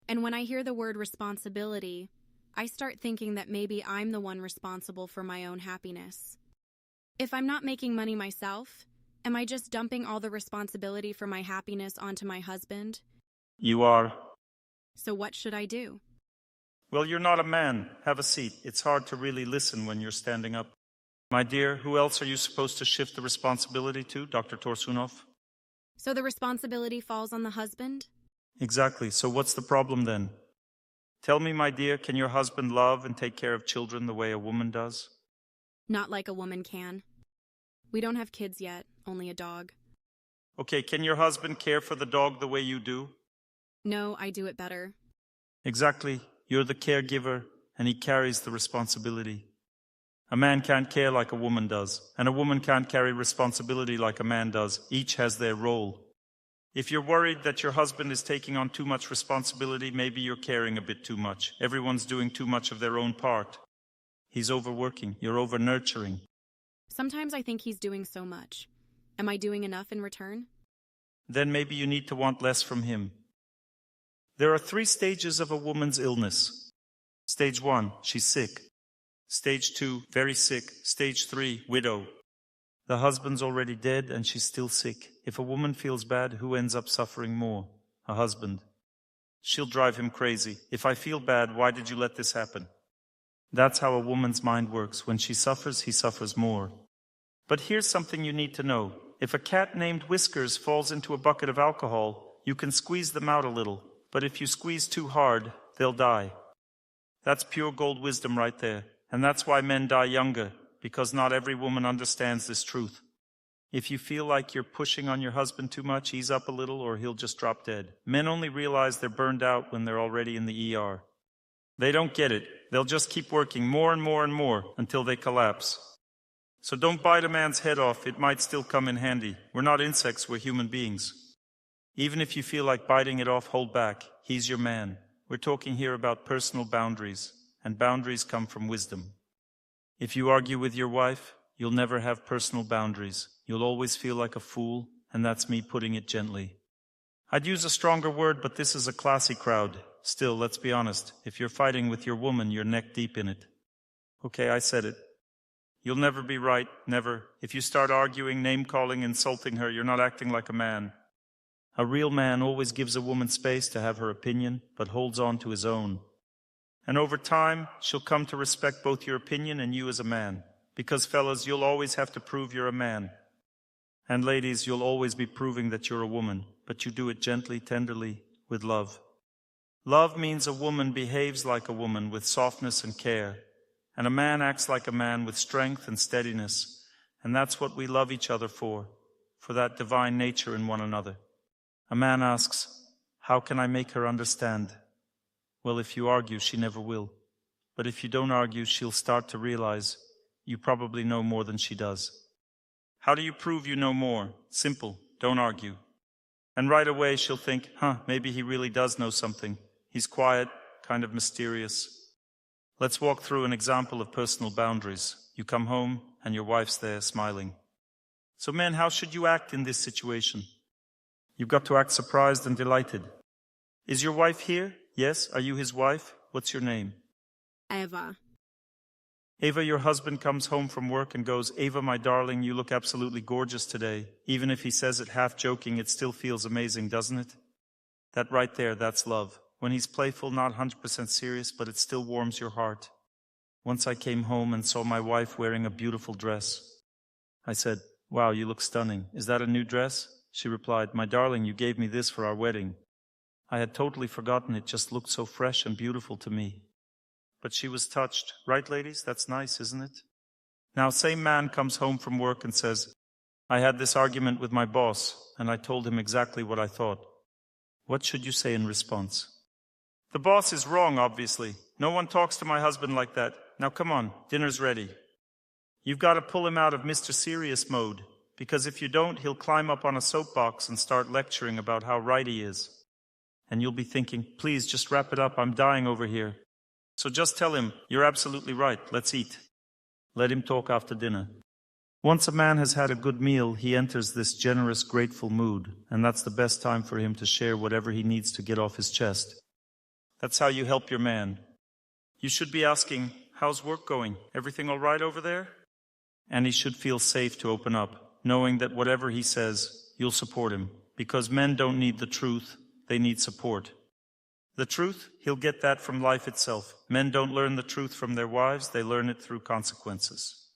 And when I hear the word responsibility, I start thinking that maybe I'm the one responsible for my own happiness. If I'm not making money myself, am I just dumping all the responsibility for my happiness onto my husband? You are. So what should I do? Well, you're not a man. Have a seat. It's hard to really listen when you're standing up. My dear, who else are you supposed to shift the responsibility to, Dr. Torsunov? So the responsibility falls on the husband? Exactly. So what's the problem then? Tell me, my dear, can your husband love and take care of children the way a woman does? Not like a woman can. We don't have kids yet, only a dog. Okay, can your husband care for the dog the way you do? No, I do it better. Exactly. You're the caregiver, and he carries the responsibility. A man can't care like a woman does, and a woman can't carry responsibility like a man does. Each has their role. If you're worried that your husband is taking on too much responsibility, maybe you're caring a bit too much. Everyone's doing too much of their own part. He's overworking. You're over-nurturing. Sometimes I think he's doing so much. Am I doing enough in return? Then maybe you need to want less from him. There are 3 stages of a woman's illness. Stage 1, she's sick. Stage 2, very sick. Stage 3, widow. The husband's already dead and she's still sick. If a woman feels bad, who ends up suffering more? A husband. She'll drive him crazy. If I feel bad, why did you let this happen? That's how a woman's mind works. When she suffers, he suffers more. But here's something you need to know. If a cat named Whiskers falls into a bucket of alcohol, You can squeeze them out a little, but if you squeeze too hard, they'll die. That's pure gold wisdom right there. And that's why men die younger, because not every woman understands this truth. If you feel like you're pushing on your husband too much, ease up a little or he'll just drop dead. Men only realize they're burned out when they're already in the ER. They don't get it. They'll just keep working more and more and more until they collapse. So don't bite a man's head off. It might still come in handy. We're not insects, we're human beings. Even if you feel like biting it off, hold back. He's your man. We're talking here about personal boundaries, and boundaries come from wisdom. If you argue with your wife, you'll never have personal boundaries. You'll always feel like a fool, and that's me putting it gently. I'd use a stronger word, but this is a classy crowd. Still, let's be honest. If you're fighting with your woman, you're neck deep in it. Okay, I said it. You'll never be right, never. If you start arguing, name-calling, insulting her, you're not acting like a man. A real man always gives a woman space to have her opinion, but holds on to his own. And over time, she'll come to respect both your opinion and you as a man. Because, fellas, you'll always have to prove you're a man. And ladies, you'll always be proving that you're a woman, but you do it gently, tenderly, with love. Love means a woman behaves like a woman with softness and care, and a man acts like a man with strength and steadiness. And that's what we love each other for that divine nature in one another. A man asks, how can I make her understand? Well, if you argue, she never will. But if you don't argue, she'll start to realize you probably know more than she does. How do you prove you know more? Simple, don't argue. And right away she'll think, maybe he really does know something. He's quiet, kind of mysterious. Let's walk through an example of personal boundaries. You come home and your wife's there smiling. So men, how should you act in this situation? You've got to act surprised and delighted. Is your wife here? Yes. Are you his wife? What's your name? Eva. Eva, your husband comes home from work and goes, Eva, my darling, you look absolutely gorgeous today. Even if he says it half joking, it still feels amazing, doesn't it? That right there, that's love. When he's playful, not 100% serious, but it still warms your heart. Once I came home and saw my wife wearing a beautiful dress. I said, wow, you look stunning. Is that a new dress? She replied, my darling, you gave me this for our wedding. I had totally forgotten, it just looked so fresh and beautiful to me. But she was touched. Right, ladies? That's nice, isn't it? Now, same man comes home from work and says, I had this argument with my boss, and I told him exactly what I thought. What should you say in response? The boss is wrong, obviously. No one talks to my husband like that. Now come on, dinner's ready. You've got to pull him out of Mr. Serious mode, because if you don't, he'll climb up on a soapbox and start lecturing about how right he is. And you'll be thinking, please, just wrap it up, I'm dying over here. So just tell him, you're absolutely right, let's eat. Let him talk after dinner. Once a man has had a good meal, he enters this generous, grateful mood, and that's the best time for him to share whatever he needs to get off his chest. That's how you help your man. You should be asking, how's work going? Everything all right over there? And he should feel safe to open up, knowing that whatever he says, you'll support him. Because men don't need the truth, they need support. The truth, he'll get that from life itself. Men don't learn the truth from their wives, they learn it through consequences.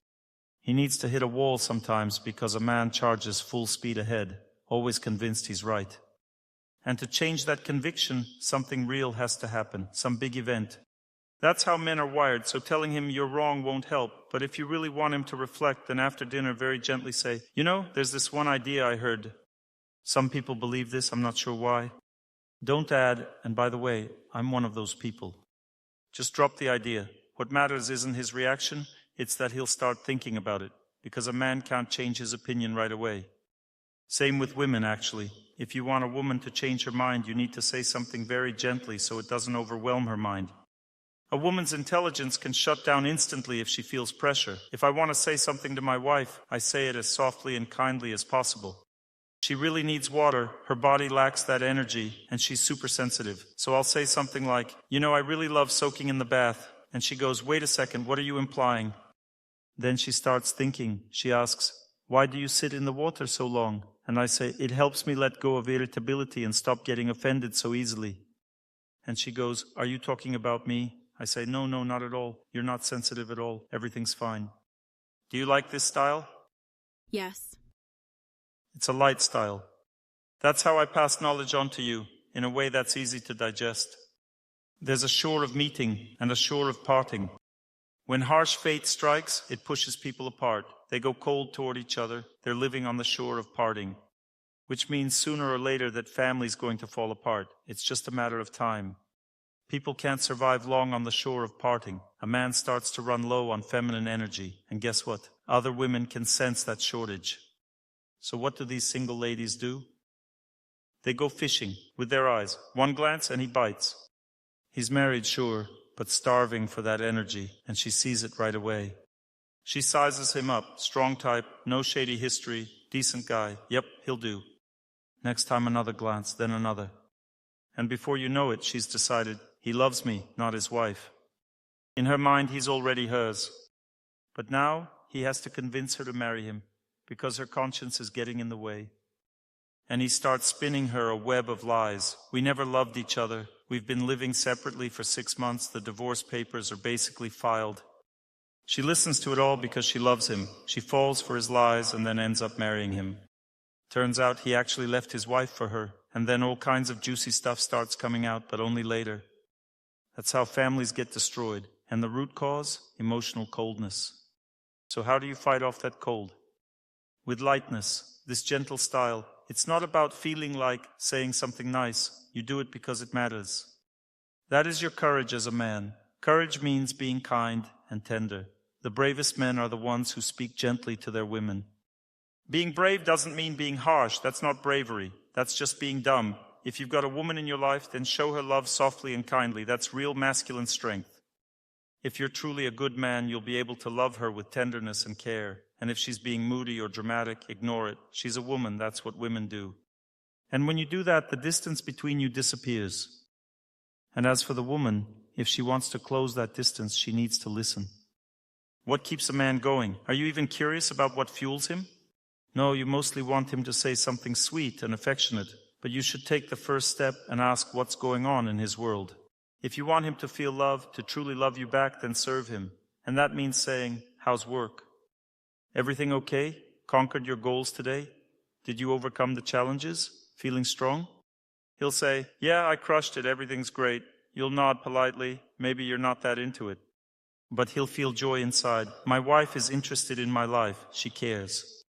He needs to hit a wall sometimes because a man charges full speed ahead, always convinced he's right. And to change that conviction, something real has to happen, some big event. That's how men are wired, so telling him you're wrong won't help. But if you really want him to reflect, then after dinner very gently say, there's this one idea I heard. Some people believe this, I'm not sure why. Don't add, and by the way, I'm one of those people. Just drop the idea. What matters isn't his reaction, it's that he'll start thinking about it, because a man can't change his opinion right away. Same with women, actually. If you want a woman to change her mind, you need to say something very gently so it doesn't overwhelm her mind. A woman's intelligence can shut down instantly if she feels pressure. If I want to say something to my wife, I say it as softly and kindly as possible. She really needs water, her body lacks that energy, and she's super sensitive. So I'll say something like, I really love soaking in the bath. And she goes, wait a second, what are you implying? Then she starts thinking. She asks, why do you sit in the water so long? And I say, it helps me let go of irritability and stop getting offended so easily. And she goes, are you talking about me? I say, no, not at all. You're not sensitive at all. Everything's fine. Do you like this style? Yes. It's a light style. That's how I pass knowledge on to you, in a way that's easy to digest. There's a shore of meeting and a shore of parting. When harsh fate strikes, it pushes people apart. They go cold toward each other. They're living on the shore of parting, which means sooner or later that family's going to fall apart. It's just a matter of time. People can't survive long on the shore of parting. A man starts to run low on feminine energy, and guess what? Other women can sense that shortage. So what do these single ladies do? They go fishing with their eyes. One glance and he bites. He's married, sure, but starving for that energy, and she sees it right away. She sizes him up, strong type, no shady history, decent guy. Yep, he'll do. Next time another glance, then another. And before you know it, she's decided, he loves me, not his wife. In her mind, he's already hers. But now, he has to convince her to marry him, because her conscience is getting in the way. And he starts spinning her a web of lies. We never loved each other. We've been living separately for 6 months. The divorce papers are basically filed. She listens to it all because she loves him. She falls for his lies and then ends up marrying him. Turns out he actually left his wife for her, and then all kinds of juicy stuff starts coming out, but only later. That's how families get destroyed. And the root cause? Emotional coldness. So how do you fight off that cold? With lightness, this gentle style. It's not about feeling like saying something nice. You do it because it matters. That is your courage as a man. Courage means being kind and tender. The bravest men are the ones who speak gently to their women. Being brave doesn't mean being harsh. That's not bravery. That's just being dumb. If you've got a woman in your life, then show her love softly and kindly. That's real masculine strength. If you're truly a good man, you'll be able to love her with tenderness and care. And if she's being moody or dramatic, ignore it. She's a woman. That's what women do. And when you do that, the distance between you disappears. And as for the woman, if she wants to close that distance, she needs to listen. What keeps a man going? Are you even curious about what fuels him? No, you mostly want him to say something sweet and affectionate, but you should take the first step and ask what's going on in his world. If you want him to feel love, to truly love you back, then serve him. And that means saying, how's work? Everything okay? Conquered your goals today? Did you overcome the challenges? Feeling strong? He'll say, yeah, I crushed it, everything's great. You'll nod politely, maybe you're not that into it. But he'll feel joy inside. My wife is interested in my life. She cares.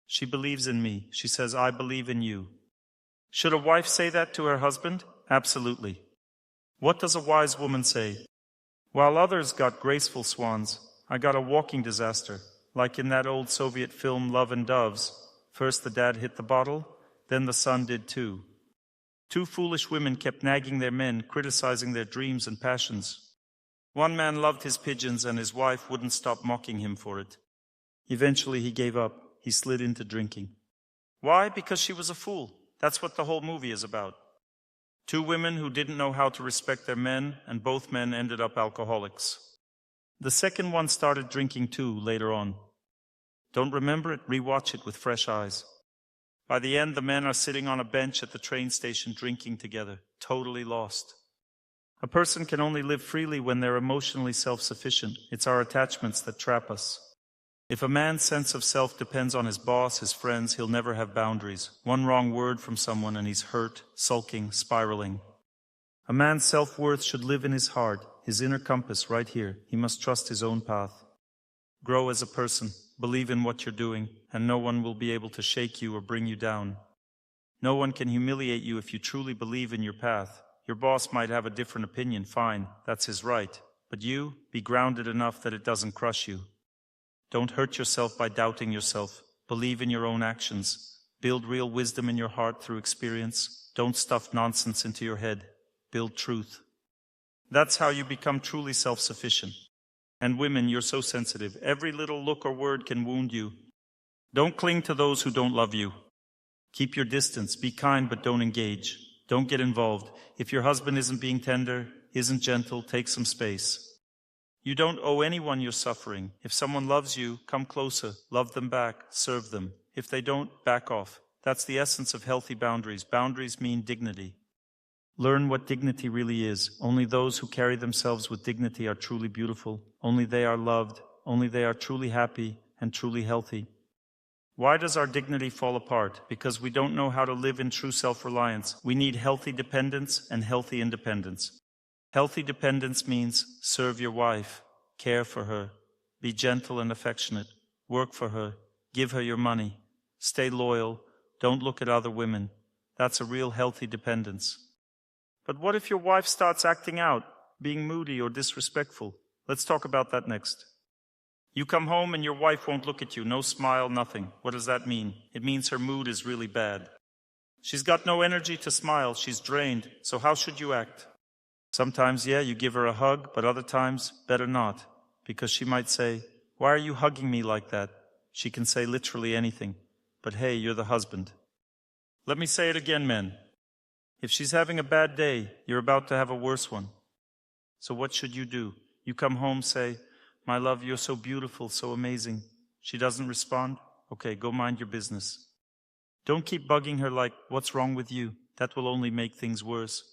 She believes in me. She says, I believe in you. Should a wife say that to her husband? Absolutely. What does a wise woman say? While others got graceful swans, I got a walking disaster, like in that old Soviet film Love and Doves. First the dad hit the bottle, then the son did too. Two foolish women kept nagging their men, criticizing their dreams and passions. One man loved his pigeons and his wife wouldn't stop mocking him for it. Eventually he gave up. He slid into drinking. Why? Because she was a fool. That's what the whole movie is about. Two women who didn't know how to respect their men, and both men ended up alcoholics. The second one started drinking too later on. Don't remember it? Rewatch it with fresh eyes. By the end, the men are sitting on a bench at the train station drinking together, totally lost. A person can only live freely when they're emotionally self-sufficient. It's our attachments that trap us. If a man's sense of self depends on his boss, his friends, he'll never have boundaries. One wrong word from someone and he's hurt, sulking, spiraling. A man's self-worth should live in his heart, his inner compass right here. He must trust his own path. Grow as a person, believe in what you're doing, and no one will be able to shake you or bring you down. No one can humiliate you if you truly believe in your path. Your boss might have a different opinion, fine, that's his right. But you, be grounded enough that it doesn't crush you. Don't hurt yourself by doubting yourself. Believe in your own actions. Build real wisdom in your heart through experience. Don't stuff nonsense into your head. Build truth. That's how you become truly self-sufficient. And women, you're so sensitive. Every little look or word can wound you. Don't cling to those who don't love you. Keep your distance. Be kind, but don't engage. Don't get involved. If your husband isn't being tender, isn't gentle, take some space. You don't owe anyone your suffering. If someone loves you, come closer, love them back, serve them. If they don't, back off. That's the essence of healthy boundaries. Boundaries mean dignity. Learn what dignity really is. Only those who carry themselves with dignity are truly beautiful. Only they are loved. Only they are truly happy and truly healthy. Why does our dignity fall apart? Because we don't know how to live in true self-reliance. We need healthy dependence and healthy independence. Healthy dependence means serve your wife, care for her, be gentle and affectionate, work for her, give her your money, stay loyal, don't look at other women. That's a real healthy dependence. But what if your wife starts acting out, being moody or disrespectful? Let's talk about that next. You come home and your wife won't look at you, no smile, nothing. What does that mean? It means her mood is really bad. She's got no energy to smile, she's drained, so how should you act? Sometimes, yeah, you give her a hug, but other times, better not, because she might say, "Why are you hugging me like that?" She can say literally anything, but hey, you're the husband. Let me say it again, men. If she's having a bad day, you're about to have a worse one. So what should you do? You come home, say, "My love, you're so beautiful, so amazing." She doesn't respond? Okay, go mind your business. Don't keep bugging her like, "What's wrong with you?" That will only make things worse.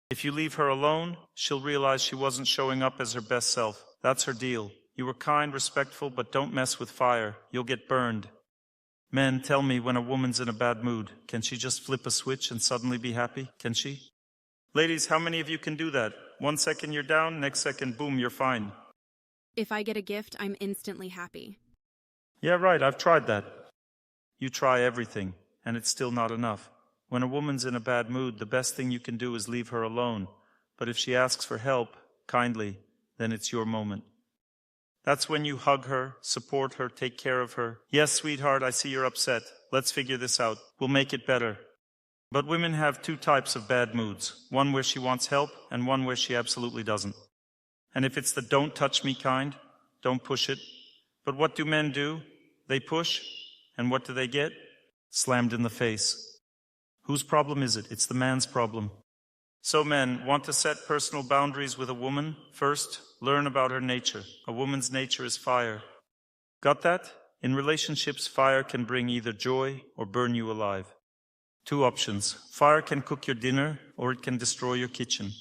If you leave her alone, she'll realize she wasn't showing up as her best self. That's her deal. You were kind, respectful, but don't mess with fire. You'll get burned. Men, tell me, when a woman's in a bad mood, can she just flip a switch and suddenly be happy? Can she? Ladies, how many of you can do that? 1 second you're down, next second, boom, you're fine. If I get a gift, I'm instantly happy. Yeah, right, I've tried that. You try everything, and it's still not enough. When a woman's in a bad mood, the best thing you can do is leave her alone. But if she asks for help, kindly, then it's your moment. That's when you hug her, support her, take care of her. "Yes, sweetheart, I see you're upset. Let's figure this out. We'll make it better." But women have 2 types of bad moods. One where she wants help, and one where she absolutely doesn't. And if it's the "don't touch me" kind, don't push it. But what do men do? They push, and what do they get? Slammed in the face. Whose problem is it? It's the man's problem. So men, want to set personal boundaries with a woman? First, learn about her nature. A woman's nature is fire. Got that? In relationships, fire can bring either joy or burn you alive. 2 options. Fire can cook your dinner, or it can destroy your kitchen.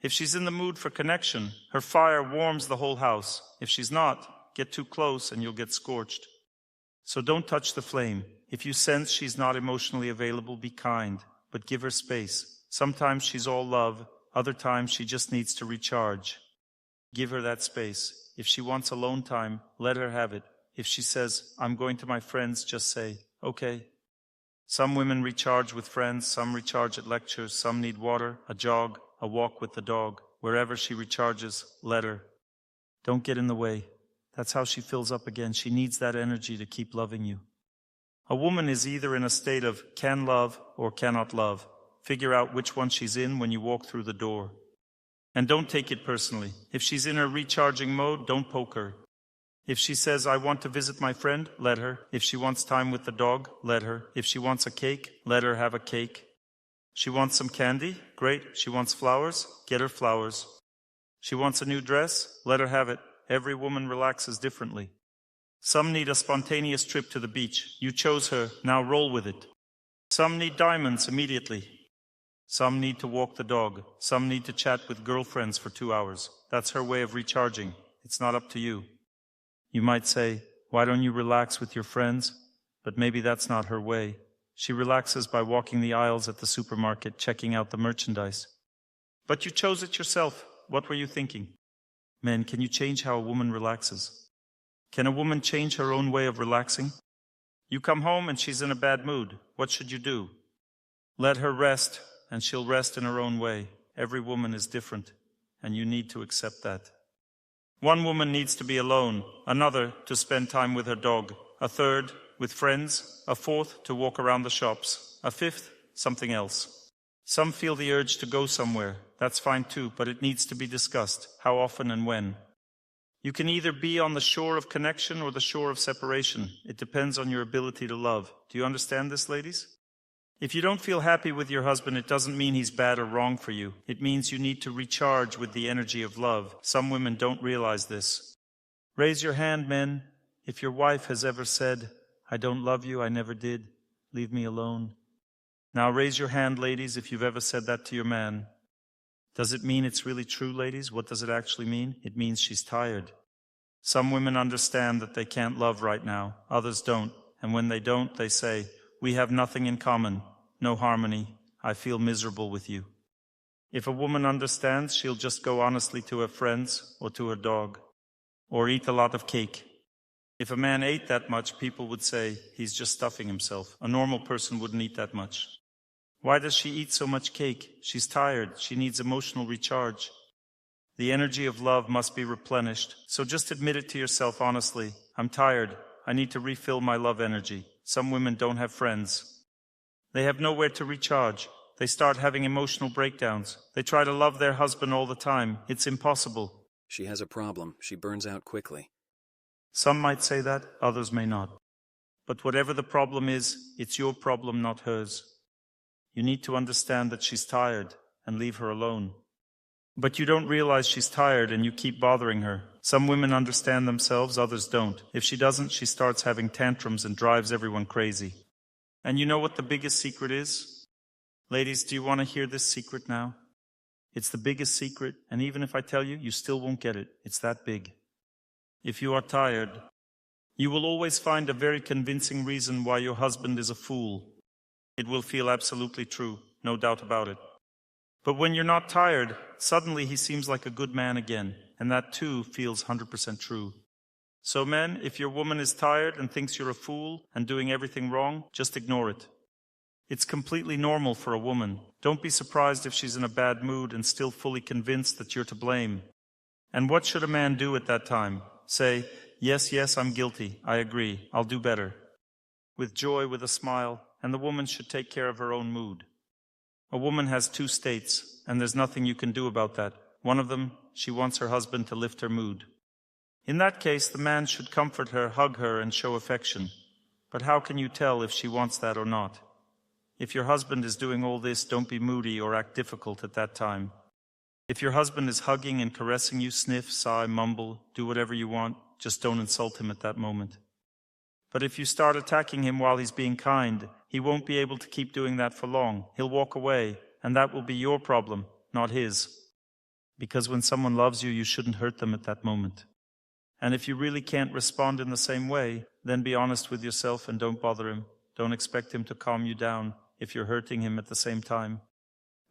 If she's in the mood for connection, her fire warms the whole house. If she's not, get too close and you'll get scorched. So don't touch the flame. If you sense she's not emotionally available, be kind, but give her space. Sometimes she's all love, other times she just needs to recharge. Give her that space. If she wants alone time, let her have it. If she says, "I'm going to my friends," just say, "Okay." Some women recharge with friends, some recharge at lectures, some need water, a jog, a walk with the dog. Wherever she recharges, let her. Don't get in the way. That's how she fills up again. She needs that energy to keep loving you. A woman is either in a state of can love or cannot love. Figure out which one she's in when you walk through the door. And don't take it personally. If she's in her recharging mode, don't poke her. If she says, "I want to visit my friend," let her. If she wants time with the dog, let her. If she wants a cake, let her have a cake. She wants some candy? Great. She wants flowers? Get her flowers. She wants a new dress? Let her have it. Every woman relaxes differently. Some need a spontaneous trip to the beach. You chose her, now roll with it. Some need diamonds immediately. Some need to walk the dog. Some need to chat with girlfriends for 2 hours. That's her way of recharging. It's not up to you. You might say, "Why don't you relax with your friends?" But maybe that's not her way. She relaxes by walking the aisles at the supermarket, checking out the merchandise. But you chose it yourself. What were you thinking? Men, can you change how a woman relaxes? Can a woman change her own way of relaxing? You come home and she's in a bad mood. What should you do? Let her rest, and she'll rest in her own way. Every woman is different, and you need to accept that. One woman needs to be alone, another to spend time with her dog, a third with friends, a fourth to walk around the shops, a fifth something else. Some feel the urge to go somewhere. That's fine too, but it needs to be discussed, how often and when. You can either be on the shore of connection or the shore of separation. It depends on your ability to love. Do you understand this, ladies? If you don't feel happy with your husband, it doesn't mean he's bad or wrong for you. It means you need to recharge with the energy of love. Some women don't realize this. Raise your hand, men, if your wife has ever said, "I don't love you, I never did. Leave me alone." Now raise your hand, ladies, if you've ever said that to your man. Does it mean it's really true, ladies? What does it actually mean? It means she's tired. Some women understand that they can't love right now. Others don't. and when they don't, they say, "We have nothing in common, no harmony. I feel miserable with you." If a woman understands, she'll just go honestly to her friends or to her dog, or eat a lot of cake. If a man ate that much, people would say, "He's just stuffing himself." A normal person wouldn't eat that much. Why does she eat so much cake? She's tired. She needs emotional recharge. The energy of love must be replenished. So just admit it to yourself honestly. "I'm tired. I need to refill my love energy." Some women don't have friends. They have nowhere to recharge. They start having emotional breakdowns. They try to love their husband all the time. It's impossible. She has a problem. She burns out quickly. Some might say that, others may not. But whatever the problem is, it's your problem, not hers. You need to understand that she's tired and leave her alone. But you don't realize she's tired and you keep bothering her. Some women understand themselves, others don't. If she doesn't, she starts having tantrums and drives everyone crazy. And you know what the biggest secret is? Ladies, do you want to hear this secret now? It's the biggest secret, and even if I tell you, you still won't get it. It's that big. If you are tired, you will always find a very convincing reason why your husband is a fool. It will feel absolutely true, no doubt about it. But when you're not tired, suddenly he seems like a good man again, and that too feels 100% true. So men, if your woman is tired and thinks you're a fool and doing everything wrong, just ignore it. It's completely normal for a woman. Don't be surprised if she's in a bad mood and still fully convinced that you're to blame. And what should a man do at that time? Say, yes, I'm guilty. I agree. I'll do better. With joy, with a smile, and the woman should take care of her own mood. A woman has two states, and there's nothing you can do about that. One of them, she wants her husband to lift her mood. In that case, the man should comfort her, hug her, and show affection. But how can you tell if she wants that or not? If your husband is doing all this, don't be moody or act difficult at that time. If your husband is hugging and caressing you, sniff, sigh, mumble, do whatever you want, just don't insult him at that moment. But if you start attacking him while he's being kind, he won't be able to keep doing that for long. He'll walk away, and that will be your problem, not his. Because when someone loves you, you shouldn't hurt them at that moment. And if you really can't respond in the same way, then be honest with yourself and don't bother him. Don't expect him to calm you down if you're hurting him at the same time.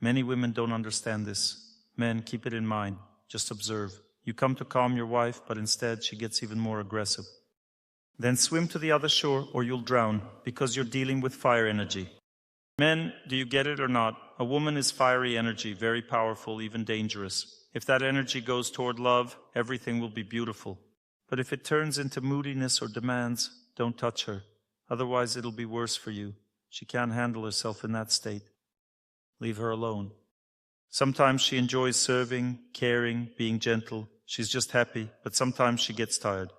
Many women don't understand this. Men, keep it in mind. Just observe. You come to calm your wife, but instead she gets even more aggressive. Then swim to the other shore or you'll drown, because you're dealing with fire energy. Men, do you get it or not? A woman is fiery energy, very powerful, even dangerous. If that energy goes toward love, everything will be beautiful. But if it turns into moodiness or demands, don't touch her. Otherwise it'll be worse for you. She can't handle herself in that state. Leave her alone. Sometimes she enjoys serving, caring, being gentle. She's just happy, but sometimes she gets tired.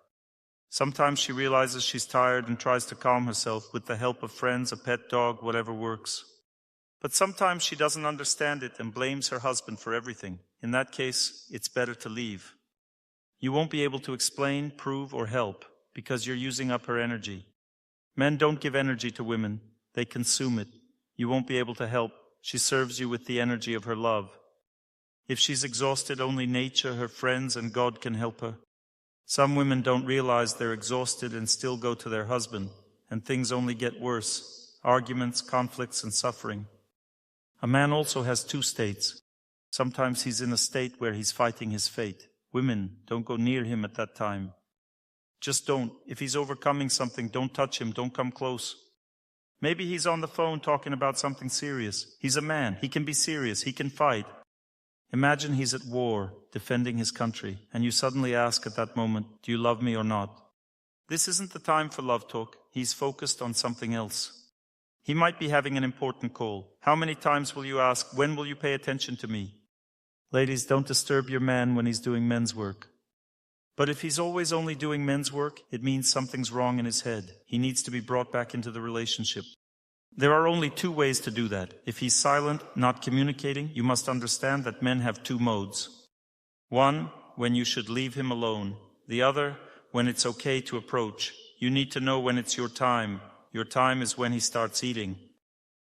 Sometimes she realizes she's tired and tries to calm herself with the help of friends, a pet dog, whatever works. But sometimes she doesn't understand it and blames her husband for everything. In that case, it's better to leave. You won't be able to explain, prove, or help because you're using up her energy. Men don't give energy to women. They consume it. You won't be able to help. She serves you with the energy of her love. If she's exhausted, only nature, her friends, and God can help her. Some women don't realize they're exhausted and still go to their husband, and things only get worse. Arguments, conflicts, and suffering. A man also has two states. Sometimes he's in a state where he's fighting his fate. Women, don't go near him at that time. Just don't. If he's overcoming something, don't touch him, don't come close. Maybe he's on the phone talking about something serious. He's a man. He can be serious. He can fight. Imagine he's at war, defending his country, and you suddenly ask at that moment, do you love me or not? This isn't the time for love talk. He's focused on something else. He might be having an important call. How many times will you ask, when will you pay attention to me? Ladies, don't disturb your man when he's doing men's work. But if he's always only doing men's work, it means something's wrong in his head. He needs to be brought back into the relationship. There are only two ways to do that. If he's silent, not communicating, you must understand that men have two modes. One, when you should leave him alone. The other, when it's okay to approach. You need to know when it's your time. Your time is when he starts eating.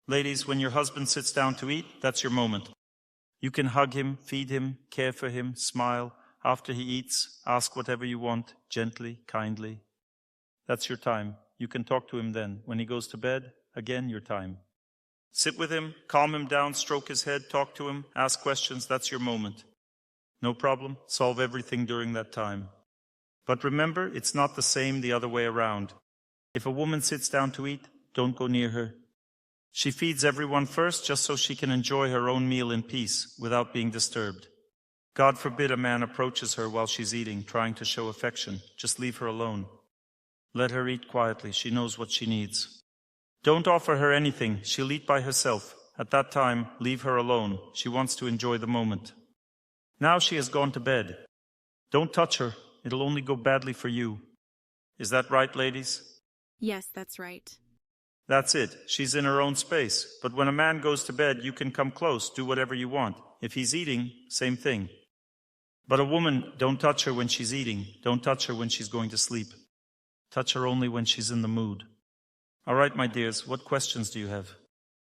Ladies, when your husband sits down to eat, that's your moment. You can hug him, feed him, care for him, smile. After he eats, ask whatever you want, gently, kindly. That's your time. You can talk to him then. When he goes to bed, again, your time. Sit with him, calm him down, stroke his head, talk to him, ask questions. That's your moment. No problem. Solve everything during that time. But remember, it's not the same the other way around. If a woman sits down to eat, don't go near her. She feeds everyone first just so she can enjoy her own meal in peace without being disturbed. God forbid a man approaches her while she's eating, trying to show affection. Just leave her alone. Let her eat quietly. She knows what she needs. Don't offer her anything. She'll eat by herself. At that time, leave her alone. She wants to enjoy the moment. Now she has gone to bed. Don't touch her. It'll only go badly for you. Is that right, ladies? Yes, that's right. That's it. She's in her own space. But when a man goes to bed, you can come close, do whatever you want. If he's eating, same thing. But a woman, don't touch her when she's eating. Don't touch her when she's going to sleep. Touch her only when she's in the mood. All right, my dears, what questions do you have?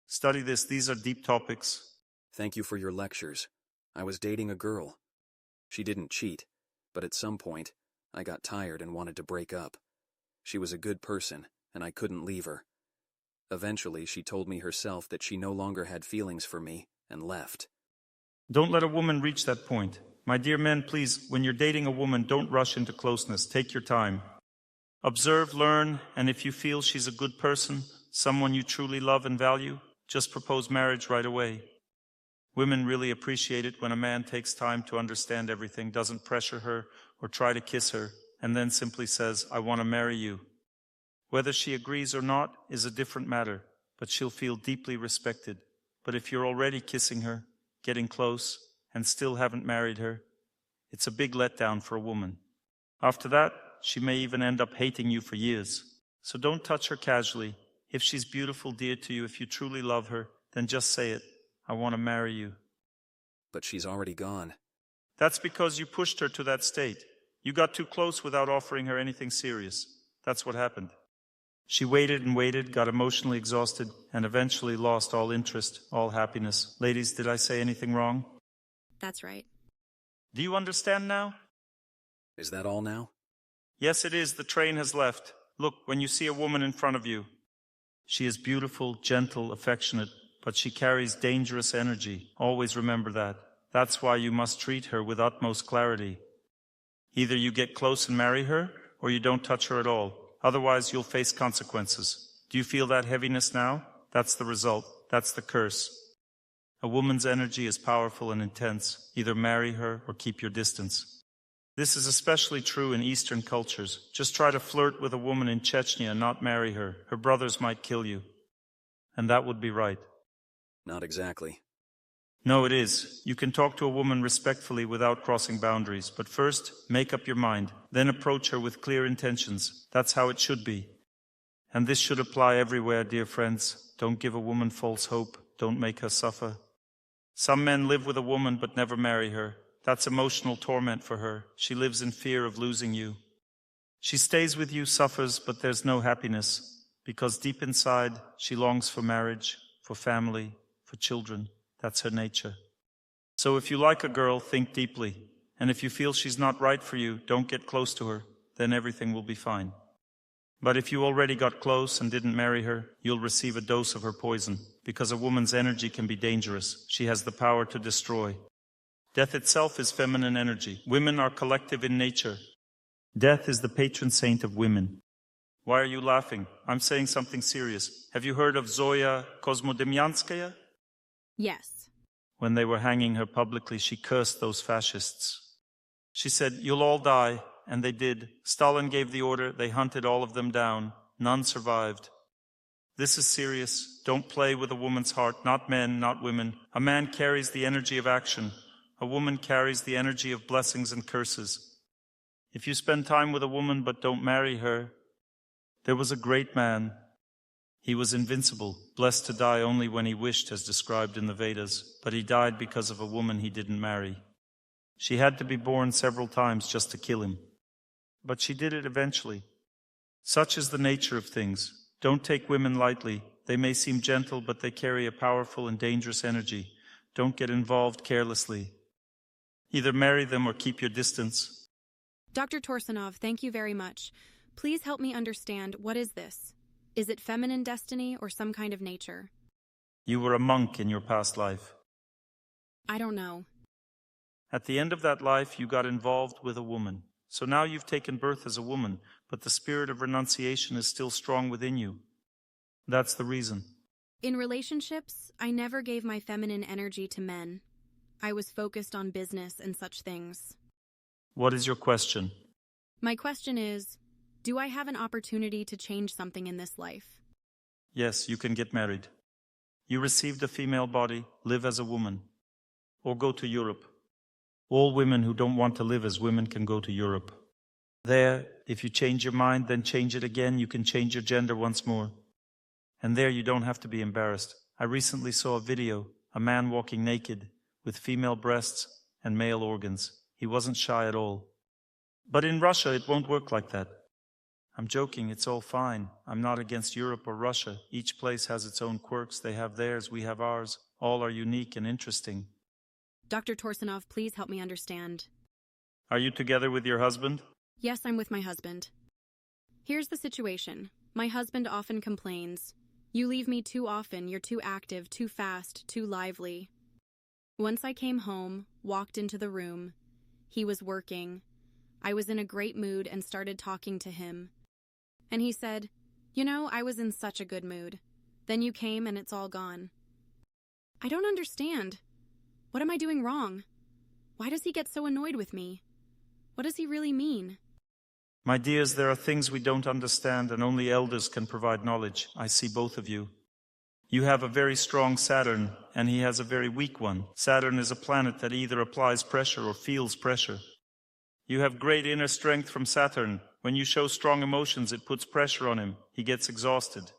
Study this. These are deep topics. Thank you for your lectures. I was dating a girl. She didn't cheat, but at some point, I got tired and wanted to break up. She was a good person, and I couldn't leave her. Eventually, she told me herself that she no longer had feelings for me and left. Don't let a woman reach that point. My dear men, please, when you're dating a woman, don't rush into closeness. Take your time. Observe, learn, and if you feel she's a good person, someone you truly love and value, just propose marriage right away. Women really appreciate it when a man takes time to understand everything, doesn't pressure her or try to kiss her, and then simply says, I want to marry you. Whether she agrees or not is a different matter, but she'll feel deeply respected. But if you're already kissing her, getting close, and still haven't married her, it's a big letdown for a woman. After that, she may even end up hating you for years. So don't touch her casually. If she's beautiful, dear to you, if you truly love her, then just say it. I want to marry you. But she's already gone. That's because you pushed her to that state. You got too close without offering her anything serious. That's what happened. She waited and waited, got emotionally exhausted, and eventually lost all interest, all happiness. Ladies, did I say anything wrong? That's right. Do you understand now? Is that all now? Yes, it is. The train has left. Look, when you see a woman in front of you, she is beautiful, gentle, affectionate, but she carries dangerous energy. Always remember that. That's why you must treat her with utmost clarity. Either you get close and marry her, or you don't touch her at all. Otherwise, you'll face consequences. Do you feel that heaviness now? That's the result. That's the curse. A woman's energy is powerful and intense. Either marry her or keep your distance. This is especially true in Eastern cultures. Just try to flirt with a woman in Chechnya and not marry her. Her brothers might kill you. And that would be right. Not exactly. No, it is. You can talk to a woman respectfully without crossing boundaries, but first, make up your mind. Then approach her with clear intentions. That's how it should be. And this should apply everywhere, dear friends. Don't give a woman false hope. Don't make her suffer. Some men live with a woman but never marry her. That's emotional torment for her. She lives in fear of losing you. She stays with you, suffers, but there's no happiness, because deep inside, she longs for marriage, for family, for children. That's her nature. So if you like a girl, think deeply. And if you feel she's not right for you, don't get close to her. Then everything will be fine. But if you already got close and didn't marry her, you'll receive a dose of her poison, because a woman's energy can be dangerous. She has the power to destroy. Death itself is feminine energy. Women are collective in nature. Death is the patron saint of women. Why are you laughing? I'm saying something serious. Have you heard of Zoya Kosmodemyanskaya? Yes. When they were hanging her publicly, she cursed those fascists. She said, "You'll all die," and they did. Stalin gave the order. They hunted all of them down. None survived. This is serious. Don't play with a woman's heart. Not men, not women. A man carries the energy of action. A woman carries the energy of blessings and curses. If you spend time with a woman but don't marry her, there was a great man. He was invincible, blessed to die only when he wished, as described in the Vedas, but he died because of a woman he didn't marry. She had to be born several times just to kill him. But she did it eventually. Such is the nature of things. Don't take women lightly. They may seem gentle, but they carry a powerful and dangerous energy. Don't get involved carelessly. Either marry them or keep your distance. Dr. Torsunov, thank you very much. Please help me understand, what is this? Is it feminine destiny or some kind of nature? You were a monk in your past life. I don't know. At the end of that life, you got involved with a woman. So now you've taken birth as a woman, but the spirit of renunciation is still strong within you. That's the reason. In relationships, I never gave my feminine energy to men. I was focused on business and such things. What is your question? My question is, do I have an opportunity to change something in this life? Yes, you can get married. You received a female body, live as a woman. Or go to Europe. All women who don't want to live as women can go to Europe. There, if you change your mind, then change it again, you can change your gender once more. And there you don't have to be embarrassed. I recently saw a video, a man walking naked, with female breasts and male organs. He wasn't shy at all. But in Russia, it won't work like that. I'm joking, it's all fine. I'm not against Europe or Russia. Each place has its own quirks. They have theirs, we have ours. All are unique and interesting. Dr. Torsunov, please help me understand. Are you together with your husband? Yes, I'm with my husband. Here's the situation. My husband often complains. You leave me too often, you're too active, too fast, too lively. Once I came home, walked into the room. He was working. I was in a great mood and started talking to him. And he said, I was in such a good mood. Then you came and it's all gone. I don't understand. What am I doing wrong? Why does he get so annoyed with me? What does he really mean? My dears, there are things we don't understand and only elders can provide knowledge. I see both of you. You have a very strong Saturn and he has a very weak one. Saturn is a planet that either applies pressure or feels pressure. You have great inner strength from Saturn. When you show strong emotions, it puts pressure on him. He gets exhausted.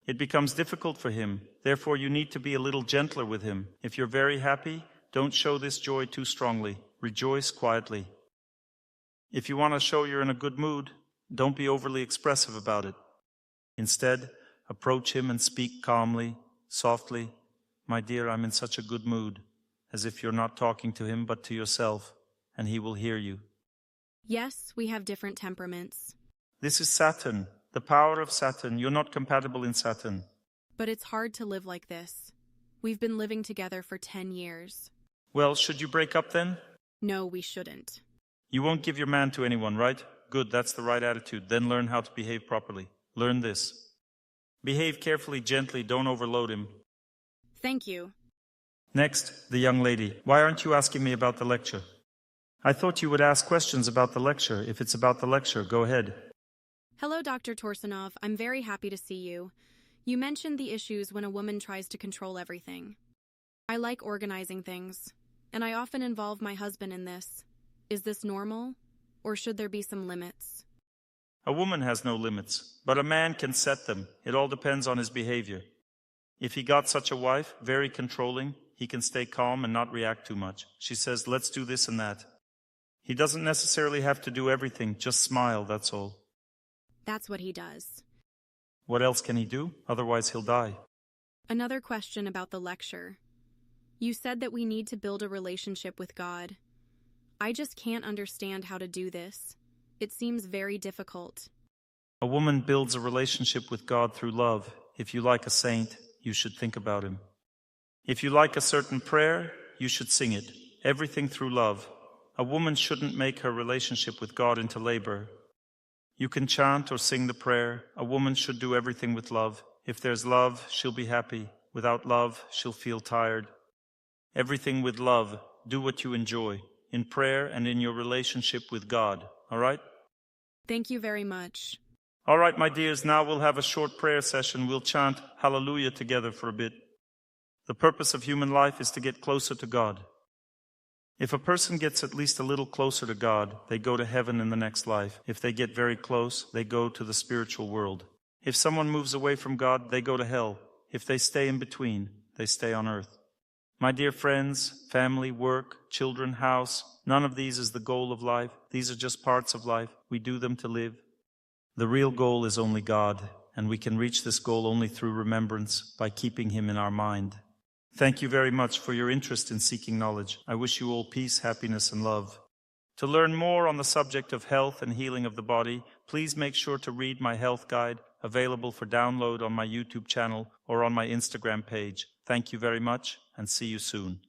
It becomes difficult for him. Therefore, you need to be a little gentler with him. If you're very happy, don't show this joy too strongly. Rejoice quietly. If you want to show you're in a good mood, don't be overly expressive about it. Instead, approach him and speak calmly, softly. My dear, I'm in such a good mood, as if you're not talking to him but to yourself, and he will hear you. Yes, we have different temperaments. This is Saturn, the power of Saturn. You're not compatible in Saturn. But it's hard to live like this. We've been living together for 10 years. Well, should you break up then? No, we shouldn't. You won't give your man to anyone, right? Good, that's the right attitude. Then learn how to behave properly. Learn this. Behave carefully, gently, don't overload him. Thank you. Next, the young lady. Why aren't you asking me about the lecture? I thought you would ask questions about the lecture. If it's about the lecture, go ahead. Hello, Dr. Torsunov. I'm very happy to see you. You mentioned the issues when a woman tries to control everything. I like organizing things, and I often involve my husband in this. Is this normal, or should there be some limits? A woman has no limits, but a man can set them. It all depends on his behavior. If he got such a wife, very controlling, he can stay calm and not react too much. She says, let's do this and that. He doesn't necessarily have to do everything, just smile, that's all. That's what he does. What else can he do? Otherwise he'll die. Another question about the lecture. You said that we need to build a relationship with God. I just can't understand how to do this. It seems very difficult. A woman builds a relationship with God through love. If you like a saint, you should think about him. If you like a certain prayer, you should sing it. Everything through love. A woman shouldn't make her relationship with God into labor. You can chant or sing the prayer. A woman should do everything with love. If there's love, she'll be happy. Without love, she'll feel tired. Everything with love. Do what you enjoy, in prayer and in your relationship with God. All right? Thank you very much. All right, my dears, now we'll have a short prayer session. We'll chant Hallelujah together for a bit. The purpose of human life is to get closer to God. If a person gets at least a little closer to God, they go to heaven in the next life. If they get very close, they go to the spiritual world. If someone moves away from God, they go to hell. If they stay in between, they stay on earth. My dear friends, family, work, children, house, none of these is the goal of life. These are just parts of life. We do them to live. The real goal is only God, and we can reach this goal only through remembrance, by keeping Him in our mind. Thank you very much for your interest in seeking knowledge. I wish you all peace, happiness, and love. To learn more on the subject of health and healing of the body, please make sure to read my health guide, available for download on my YouTube channel or on my Instagram page. Thank you very much, and see you soon.